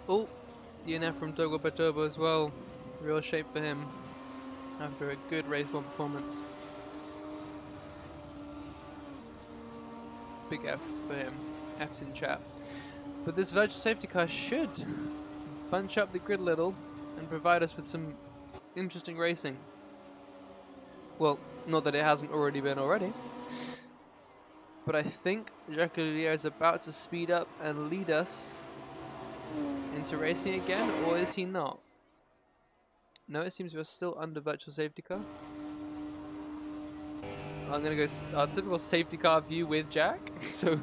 Oh, DNF from Togo Batobo as well. Real shape for him after a good race 1 performance. Big F for him. F's in chat. But this virtual safety car should bunch up the grid a little and provide us with some interesting racing. Well, not that it hasn't already been already. But I think Jacques Olivier is about to speed up and lead us into racing again, or is he not? No, it seems we're still under virtual safety car. I'm gonna go our typical safety car view with Jack. So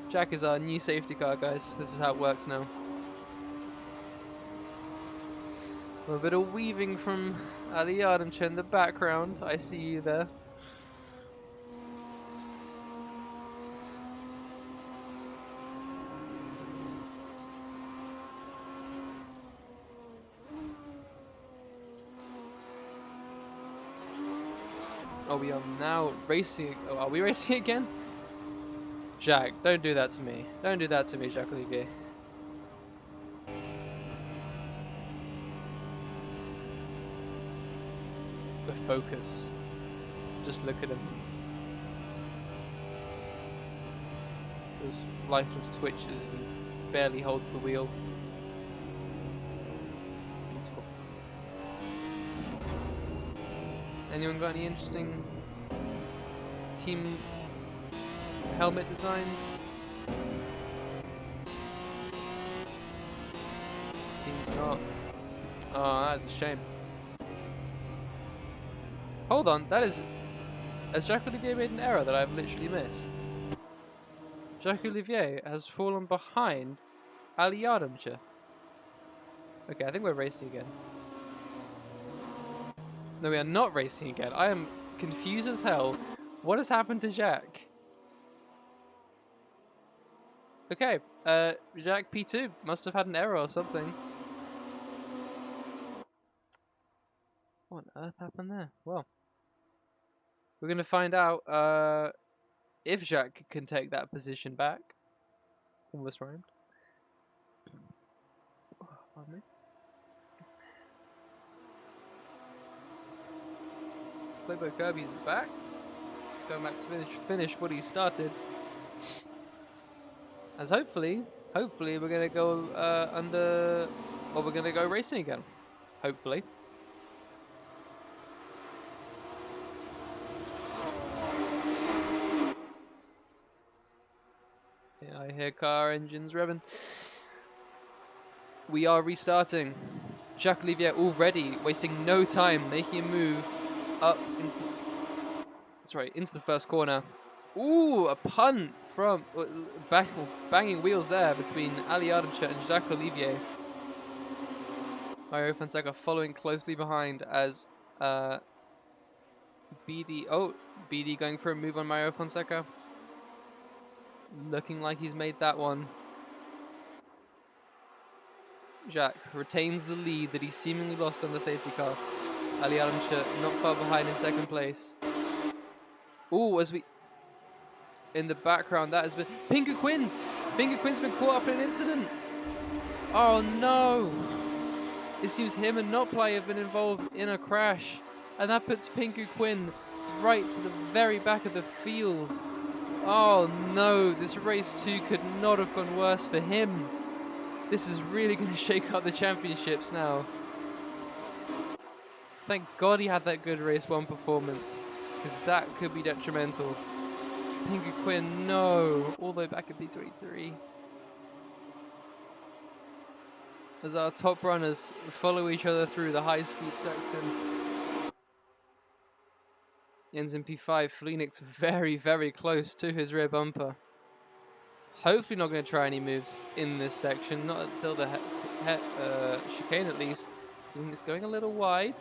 Jack is our new safety car, guys. This is how it works now. A bit of weaving from Ali Yardimche in the background. I see you there. Oh, we are now racing. Oh, are we racing again? Jack, don't do that to me. Don't do that to me, Jacques Olivier. The focus. Just look at him. Those lifeless twitches and barely holds the wheel. Beautiful. Anyone got any interesting team helmet designs? Seems not. Oh, that's a shame. Hold on, that is... Has Jacques Olivier made an error that I've literally missed? Jacques Olivier has fallen behind Ali Yardimche. Okay, I think we're racing again. No, we are not racing again. I am confused as hell. What has happened to Jack? Okay, Jack P2 must have had an error or something. What on earth happened there? Well, we're going to find out if Jack can take that position back. Almost rhymed. Oh, pardon me. Playboy Kirby's back. Going back to finish what he started. As hopefully we're gonna go we're gonna go racing again. Hopefully. Yeah, I hear car engines revving. We are restarting. Jacques Olivier already wasting no time, making a move up into the first corner. Ooh, a punt from banging wheels there between Ali Yardimche and Jacques Olivier. Mario Fonseca following closely behind as BD. Oh, BD going for a move on Mario Fonseca. Looking like he's made that one. Jacques retains the lead that he seemingly lost on the safety car. Ali Yardimche not far behind in second place. Ooh, as we... In the background, that has been... Pingu Quinn! Pingu Quinn's been caught up in an incident! Oh no! It seems him and Notplay have been involved in a crash. And that puts Pingu Quinn right to the very back of the field. Oh no, this race 2 could not have gone worse for him. This is really going to shake up the championships now. Thank God he had that good race 1 performance, because that could be detrimental. Pingu Quinn, no, all the way back at P23. As our top runners follow each other through the high speed section. Jens in P5. Phoenix very, very close to his rear bumper. Hopefully not going to try any moves in this section. Not until the chicane at least. Phoenix going a little wide.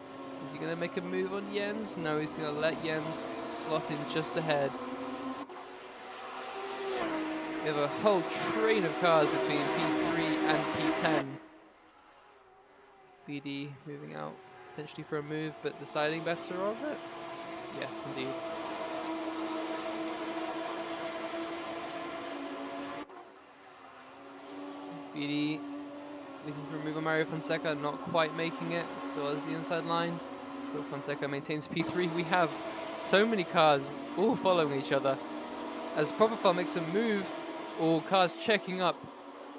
Is he going to make a move on Jens? No, he's going to let Jens slot in just ahead. We have a whole train of cars between P3 and P10. BD moving out potentially for a move, but deciding better of it? Yes, indeed. BD looking for a move on Mario Fonseca, not quite making it, still has the inside line. But Fonseca maintains P3. We have so many cars all following each other. As Propofol makes a move, all cars checking up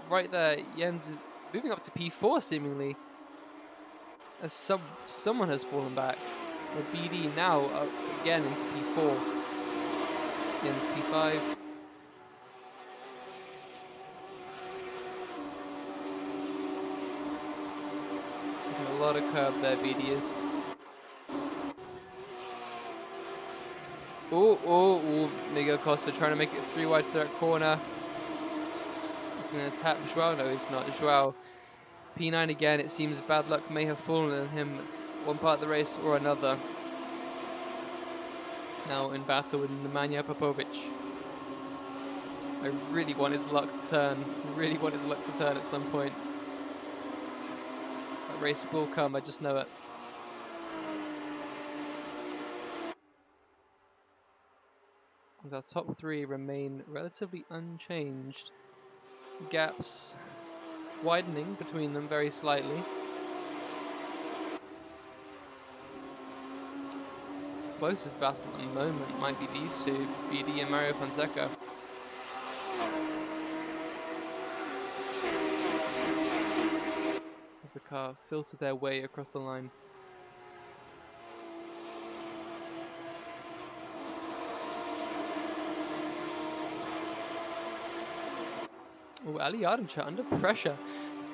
right there. Jens moving up to P4 seemingly. As someone has fallen back. With BD now up again into P4. Jens P5. A lot of curb there, BD is. Oh, Miguel Costa trying to make it 3 wide to that corner. He's going to tap Joao. No, he's not. Joao. P9 again. It seems bad luck may have fallen on him. It's one part of the race or another. Now in battle with Nemanja Popovic. I really want his luck to turn. Really want his luck to turn at some point. That race will come. I just know it. As our top 3 remain relatively unchanged. Gaps widening between them very slightly. Closest battle at the moment might be these two, BD and Mario Fonseca. As the car filter their way across the line. Oh, Ali Ardenscher under pressure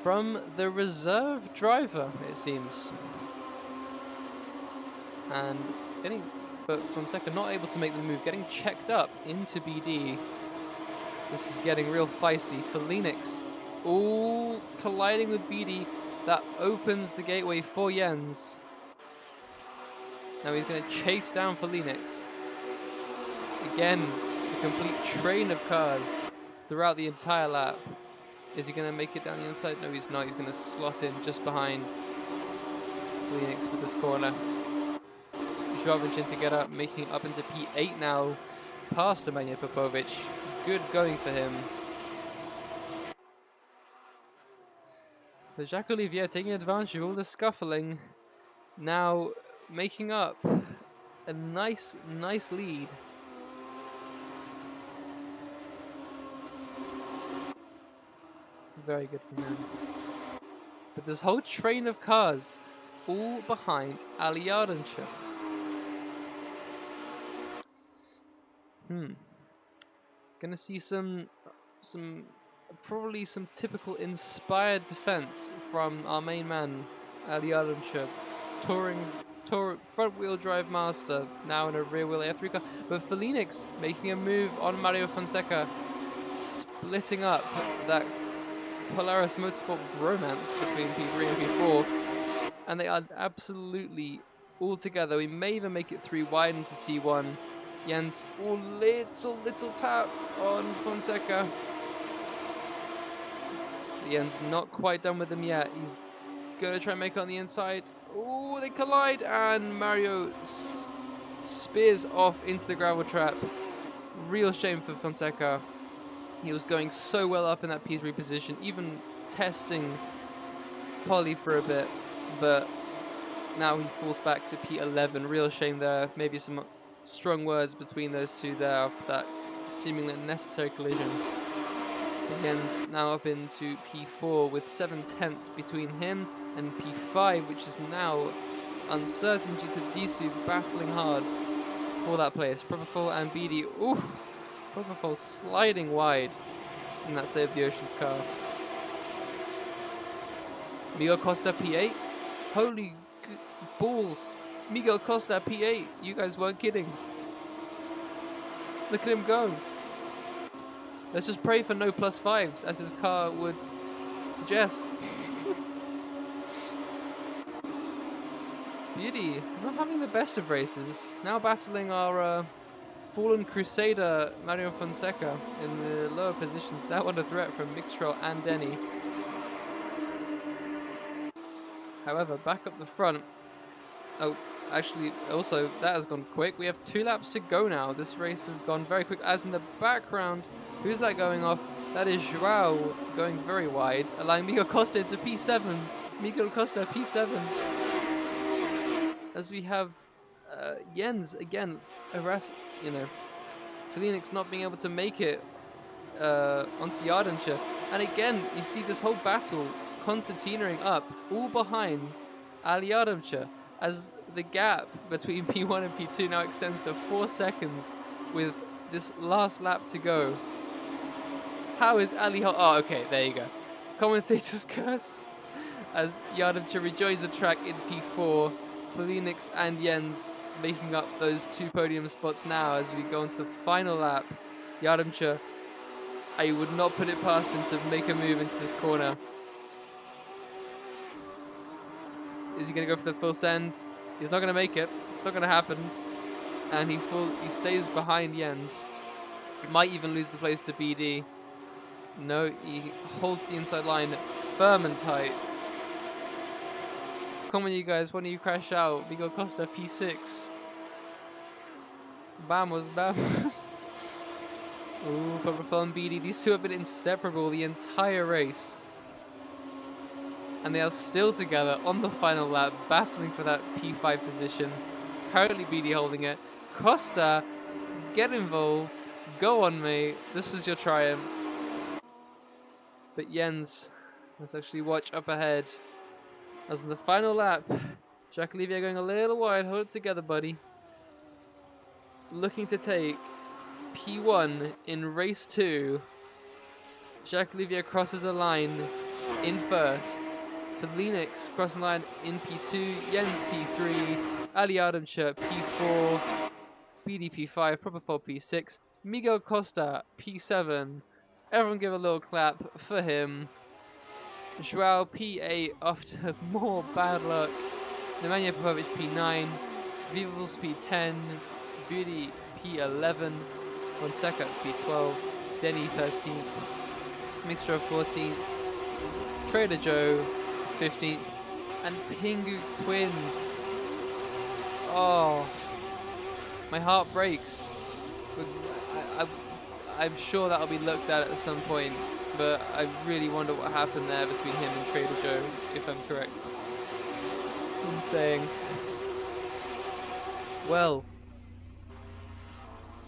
from the reserve driver, it seems. And but Fonseca not able to make the move, getting checked up into BD. This is getting real feisty. Phoenix, all colliding with BD. That opens the gateway for Jens. Now he's going to chase down Phoenix. Again, a complete train of cars throughout the entire lap. Is he going to make it down the inside? No, he's not. He's going to slot in just behind Phoenix for this corner. Joao to get up, making it up into P8 now, past Nemanja Popovic. Good going for him. But Jacques Olivier taking advantage of all the scuffling, now making up a nice lead. Very good from him. But this whole train of cars all behind Ali Ardenscher. Gonna see probably some typical inspired defense from our main man, Ali Ardenscher, front wheel drive master, now in a rear wheel AF3 car. But Phoenix making a move on Mario Fonseca, splitting up that Polaris Motorsport romance between P3 and P4, and they are absolutely all together. We may even make it 3 wide into T1. Jens, little tap on Fonseca. Jens not quite done with him yet. He's gonna try and make it on the inside. Oh, they collide, and Mario spears off into the gravel trap. Real shame for Fonseca. He was going so well up in that P3 position, even testing Polly for a bit, but now he falls back to P11. Real shame there. Maybe some strong words between those two there after that seemingly unnecessary collision. Jens now up into P4 with 7/10 between him and P5, which is now uncertain due to these two battling hard for that place. Propofol and BD. Ooh, Propofol sliding wide in that Save the Oceans car. Miguel Costa P8. Holy balls. Miguel Costa, P8. You guys weren't kidding. Look at him go. Let's just pray for no +5s, as his car would suggest. Beauty, not having the best of races. Now battling our fallen crusader Mario Fonseca in the lower positions. Now under threat from Mixtrell and Denny. However, back up the front. Oh, actually, also, that has gone quick. We have 2 laps to go now. This race has gone very quick. As in the background, who's that going off? That is Joao going very wide, allowing Miguel Costa into P7. Miguel Costa, P7. As we have Jens again, Felix not being able to make it onto Yardimcher. And again, you see this whole battle concertinaing up, all behind Ali Yardimcher, as the gap between P1 and P2 now extends to 4 seconds with this last lap to go. How is Ali... Oh, okay, there you go. Commentator's curse. As Yardimcher rejoins the track in P4, Felix and Jens making up those 2 podium spots now as we go into the final lap. Yardimcher, I would not put it past him to make a move into this corner. Is he going to go for the full send? He's not going to make it. It's not going to happen. And he stays behind Jens. Might even lose the place to BD. No, he holds the inside line firm and tight. Come on, you guys. Why don't you crash out? Miguel Costa, P6. Vamos, vamos. Ooh, Purple and BD. These two have been inseparable the entire race. And they are still together on the final lap, battling for that P5 position. Currently BD holding it. Costa, get involved. Go on, mate. This is your triumph. But Jens, let's actually watch up ahead. As in the final lap, Jacques Olivier going a little wide. Hold it together, buddy. Looking to take P1 in race 2. Jacques Olivier crosses the line in first. Felix crossing the line in P2. Jens P3. Ali Yardimcher P4. BD P5. Propofol P6. Miguel Costa P7. Everyone give a little clap for him. Joao P8 after more bad luck. Nemanja Popovic P9. Vivals P10. Beauty P11. Fonseca P12. Denny 13th. Mixture 14th. Trader Joe 15th. And Pingu Quinn. Oh, my heart breaks. I'm sure that'll be looked at some point, but I really wonder what happened there between him and Trader Joe, if I'm correct in saying. Well,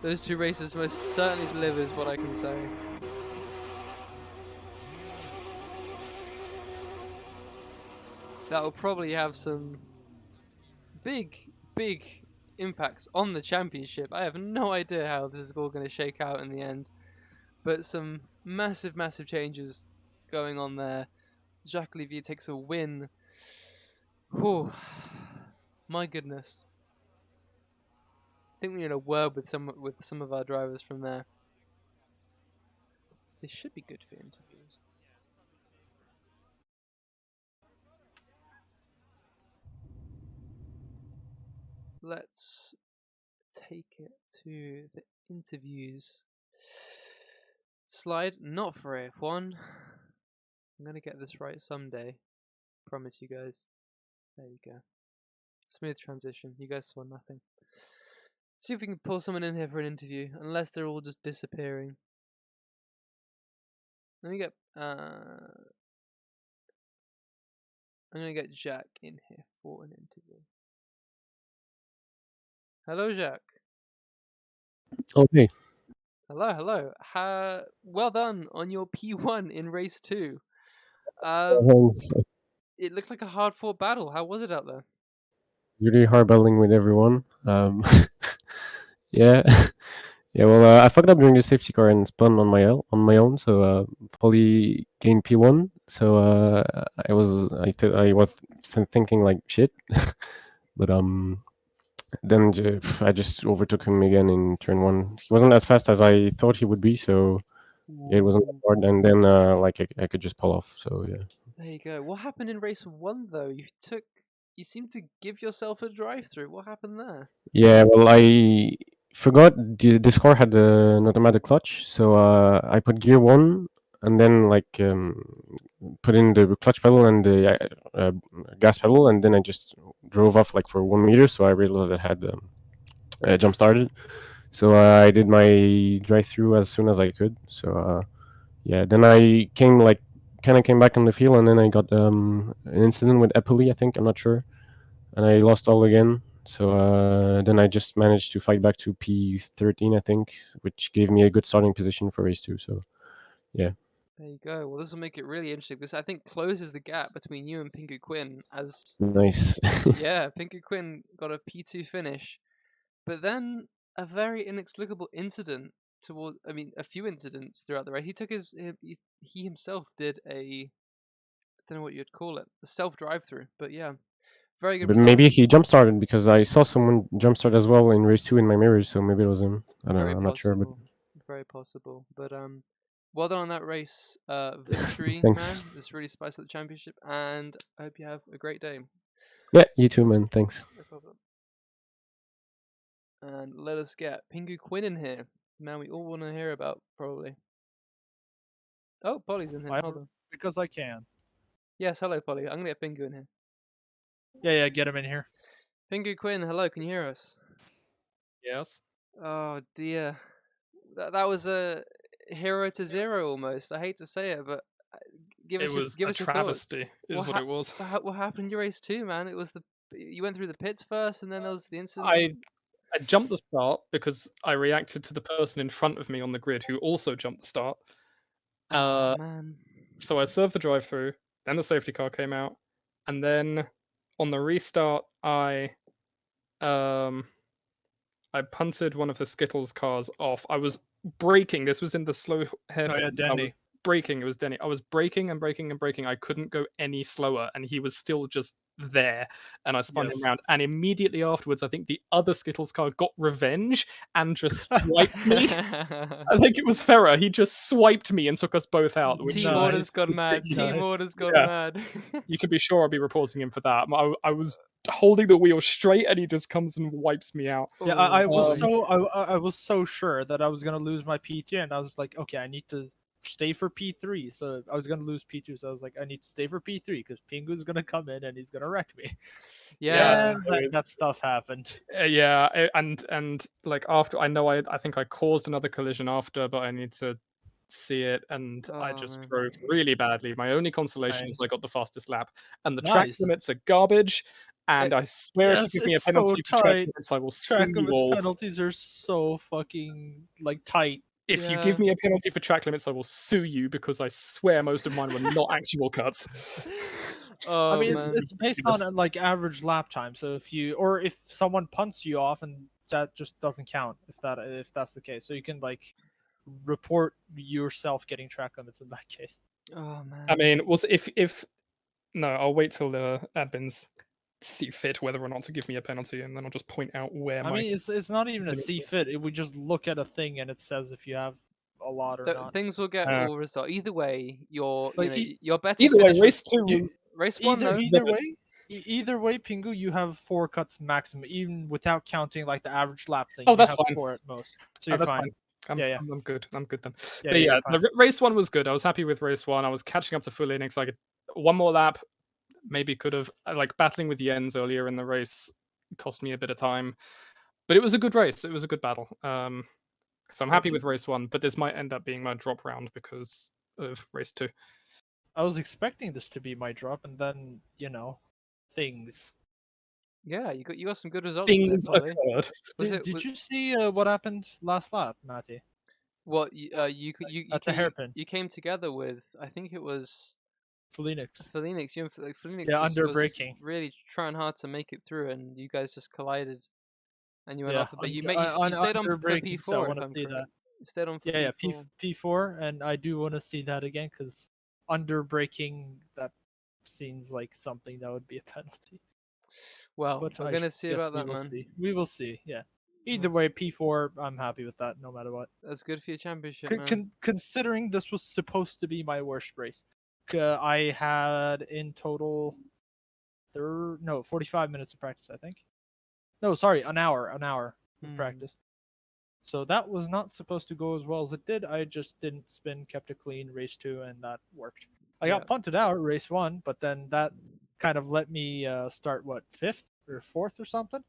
those 2 races most certainly delivers what I can say. That will probably have some big impacts on the championship. I have no idea how this is all going to shake out in the end, but some massive changes going on there. Jacques Olivier takes a win. Whew. My goodness. I think we need a word with some of our drivers from there. They should be good for interviews. Let's take it to the interviews slide. Not for F1. I'm gonna get this right someday. Promise you guys. There you go. Smooth transition. You guys saw nothing. See if we can pull someone in here for an interview, unless they're all just disappearing. Let me get I'm gonna get Jack in here for an interview. Hello, Jack. Okay. Hello. Well done on your P1 in race 2. It looked like a hard-fought battle. How was it out there? Really hard battling with everyone. Yeah. Yeah, well, I fucked up during the safety car and spun on my own, so probably gained P1. So I was thinking like shit, but Then I just overtook him again in turn one. He wasn't as fast as I thought he would be, so yeah, it wasn't that Ooh, hard. And then like I could just pull off. So yeah. there you go. What happened in race one though? You seemed to give yourself a drive-through. What happened there? Yeah, well, I forgot this car had an automatic clutch, so I put gear one and then like put in the clutch pedal and the gas pedal, and then I just drove off like for 1 meter. So I realized I had jump started. So I did my drive through as soon as I could. So yeah, then I came like kind of came back on the field, and then I got an incident with Eppley, I think. I'm not sure, and I lost all again. So then I just managed to fight back to P13, I think, which gave me a good starting position for race two. So yeah, There you go. Well, this will make it really interesting. This, I think, closes the gap between you and Pingu Quinn, as nice. yeah, Pingu Quinn got a P2 finish, but then a very inexplicable incident toward. I mean, a few incidents throughout the race. He took he himself did a, I don't know what you'd call it, a self drive-through. But yeah, very good But result. maybe he jump started because I saw someone jump start as well in race two in my mirrors. So maybe it was him. I don't know. Very I'm not sure, but possible. Very possible. But well done on that race. Victory, thanks. man. This really spiced up the championship, and I hope you have a great day. Yeah, you too, man. Thanks. No problem. And let us get Pingu Quinn in here. Man, we all want to hear about, probably. Oh, Polly's in here. Hold on. Because I can. Yes, hello, Polly. I'm going to get Pingu in here. Yeah, get him in here. Pingu Quinn, hello. Can you hear us? Yes. Oh, dear. That was a hero to zero almost. I hate to say it, but give It us your, was give a us your thoughts. travesty, is what it was. What happened in your race too, man? It was you went through the pits first, and then there was the incident. I jumped the start because I reacted to the person in front of me on the grid who also jumped the start. Oh man. So I served the drive-through, then the safety car came out, and then on the restart um I punted one of the Skittles cars off. I was braking. This was in the slow hairpin. Oh, yeah, I was Denny. braking. It was Denny. I was braking and braking and braking. I couldn't go any slower, and he was still just there. And I spun him Yes. around. And immediately afterwards, I think the other Skittles car got revenge and just swiped me. I think it was Ferrer. He just swiped me and took us both out. Which Team is, orders gone mad. Team Nice. orders gone yeah, mad. you can be sure I'll be reporting him for that. I was holding the wheel straight, and he just comes and wipes me out. Yeah, I was boy. I was so sure that I was gonna lose my P3, and I was like, okay, I need to stay for P3. So I was gonna lose P2, so I was like, I need to stay for P3 because Pingu's gonna come in and he's gonna wreck me. Yeah. And that stuff happened. Yeah, and like after I think I caused another collision after, but I need to see it, and I Oh just man. drove really badly. My only consolation Nice. is I got the fastest lap, and the track Nice. limits are garbage. And I swear, if you Yes, give me a it's so penalty for track tight. limits, I will sue Track you limits all. penalties are so fucking like tight. If you Yeah. give me a penalty for track limits, I will sue you because I swear most of mine were not actual cuts. Oh I mean, man. it's based on like average lap time. So if someone punts you off, and that just doesn't count if that's the case. So you can like report yourself getting track limits in that case. Oh man. I mean, was if no, I'll wait till the admins see fit whether or not to give me a penalty, and then I'll just point out where I my mean, it's not even a limits C are. fit. It would just look at a thing and it says if you have a lot or not. Things will get Uh, all resolved. Either way, Like your better Either way, finish was race two you, was race one though. either way, Pingu, you have 4 cuts maximum, even without counting like the average lap thing. oh, You that's have fine. 4 at most, so Oh, you're that's fine. fine. I'm, Yeah, yeah. I'm good. I'm good then. Yeah, But yeah, yeah, you're fine. race one was good. I was happy with race one. I was catching up to full Linux. I could one more lap. Maybe could have like battling with Jens earlier in the race cost me a bit of time, but it was a good race. It was a good battle. So I'm happy with race one, but this might end up being my drop round because of race two. I was expecting this to be my drop, and then things. Yeah, you got some good results there, Things Polly. occurred. Did you see what happened last lap, Matty? What you At the hairpin, you came together with, I think it was Phoenix. Phoenix. You and Phoenix Yeah, just under was braking. really trying hard to make it through, and you guys just collided, and you went Yeah, off. But you stayed on under for braking. So I P4 if want to I'm see correct. that. You stayed on for Yeah, yeah, P4. P4, and I do want to see that again because under braking that seems like something that would be a penalty. Well, But we're I gonna see guess about we that, will man. see. We will see. Yeah. Either way, P4. I'm happy with that, no matter what. That's good for your championship, man. Considering this was supposed to be my worst race, I had in total 45 minutes of practice, I think. No, sorry, an hour of practice. So that was not supposed to go as well as it did. I just didn't spin, kept it clean, race 2, and that worked. I got punted out race 1, but then that kind of let me start what 5th or 4th or something.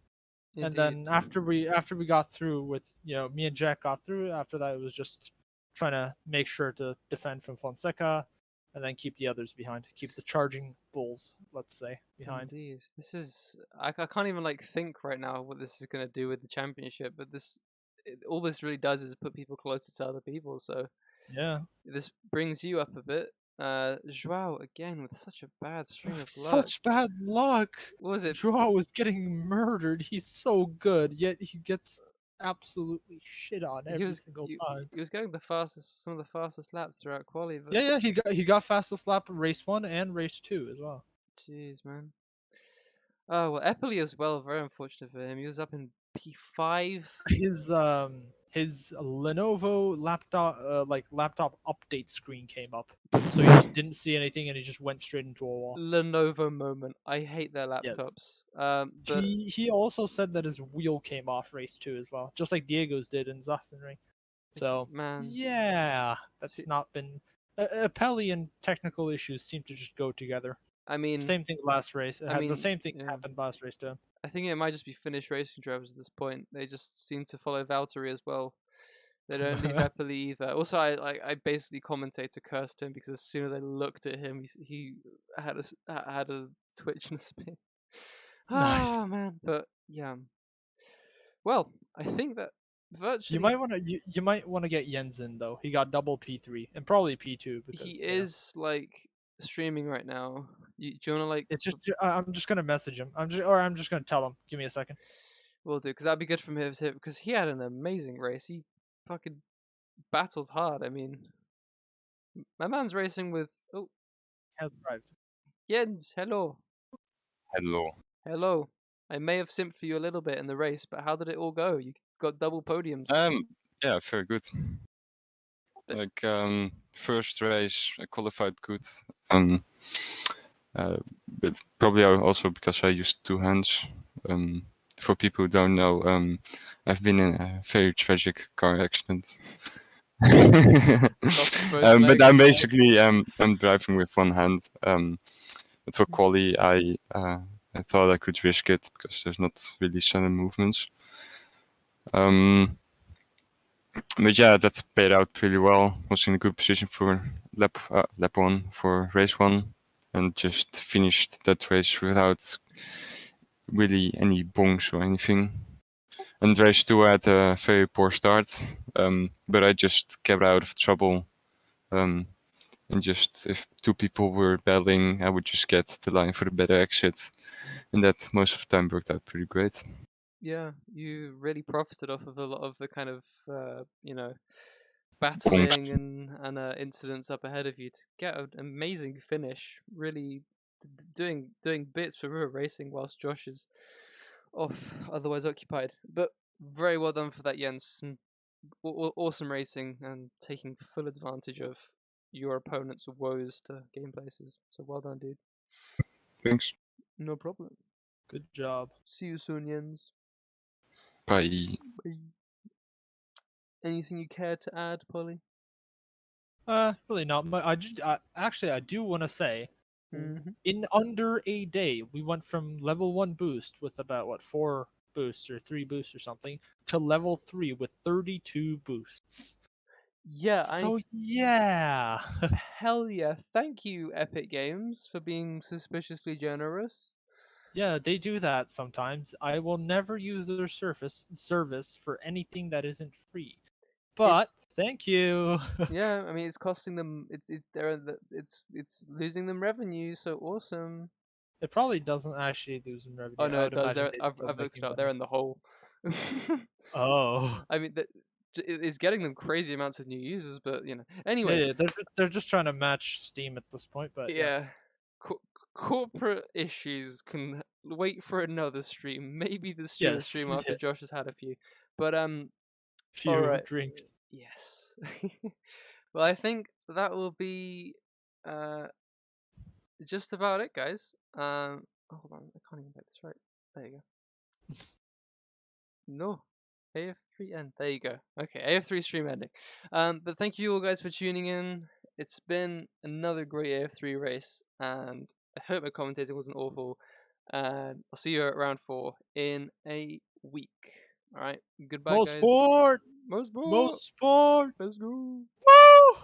Indeed. And then after we got through with me and Jack got through. After that, it was just trying to make sure to defend from Fonseca, and then keep the others behind, keep the charging bulls, let's say, behind. Indeed. This is I can't even like think right now what this is gonna do with the championship, but all this really does is put people closer to other people. So Yeah. this brings you up a bit. Joao again with such a bad string of luck. Such bad luck. What was it? Joao was getting murdered. He's so good, yet he gets absolutely shit on every single time. He was getting some of the fastest laps throughout quali. But Yeah, he got fastest lap race 1 and race 2 as well. jeez, man. Oh well, Eppley as well. Very unfortunate for him. He was up in P5. His Lenovo laptop update screen came up, so he just didn't see anything and he just went straight into a wall. Lenovo moment. I hate their Yes. laptops. But He also said that his wheel came off race 2 as well, just like Diego's did in Sachsenring. So man, yeah, that's See- not been. Apelli and technical issues seem to just go together. I mean, Same thing last race. The same thing yeah. happened last race to him. I think it might just be Finnish racing drivers at this point. They just seem to follow Valtteri as well. They don't leave Eppley either. Also, I basically commentator cursed him because as soon as I looked at him, he had a twitch and a spin. Nice. Oh man, but yeah. Well, I think that virtually You might want to get Jens in though. He got double P3 and probably P2 because he is like streaming right now. Do you want to like? It's just I'm just gonna message him. I'm just gonna tell him. Give me a second. Will do because that'd be good from him because he had an amazing race. He fucking battled hard. I mean, my man's racing with Has arrived. Jens. Hello. Hello. Hello. I may have simped for you a little bit in the race, but how did it all go? You got double podiums. Yeah, very good. Like first race I qualified good. But probably also because I used two hands. For people who don't know, I've been in a very tragic car accident. But I'm basically I'm driving with one hand. But for quali, I thought I could risk it because there's not really sudden movements. But yeah, that paid out pretty well. Was in a good position for lap 1 for race 1, and just finished that race without really any bongs or anything. And race 2 I had a very poor start, but I just kept out of trouble. And just if two people were battling, I would just get the line for the better exit, and that most of the time worked out pretty great. Yeah, you really profited off of a lot of the kind of battling and incidents up ahead of you to get an amazing finish. Really doing bits for real racing whilst Josh is off, otherwise occupied. But very well done for that, Jens. Awesome racing and taking full advantage of your opponent's woes to gain places. So well done, dude. Thanks. No problem. Good job. See you soon, Jens. Bye. Bye. Anything you care to add, Polly? Really not. I do want to say, in under a day, we went from level 1 boost with about 4 boosts or 3 boosts or something to level 3 with 32 boosts. Yeah, yeah. Hell yeah. Thank you, Epic Games, for being suspiciously generous. Yeah, they do that sometimes. I will never use their service for anything that isn't free. But thank you. Yeah, I mean it's costing them. It's losing them revenue. So awesome. It probably doesn't actually lose them revenue. Oh no, I it does. I've looked it up. They're in the hole. Oh. I mean, it's getting them crazy amounts of new users, but anyways. Yeah, they're just trying to match Steam at this point, but yeah. corporate issues can wait for another stream. Maybe the Yes, stream after yeah. Josh has had a few. But Few alright. drinks. Yes. Well, I think that will be just about it, guys. Hold on, I can't even get this right. There you go. No. AF3 end. There you go. Okay, AF3 stream ending. But thank you all guys for tuning in. It's been another great AF3 race, and I hope my commentating wasn't awful. And I'll see you at round 4 in a week. Alright, goodbye, More guys. sport! More sport! More sport! Let's go! Woo!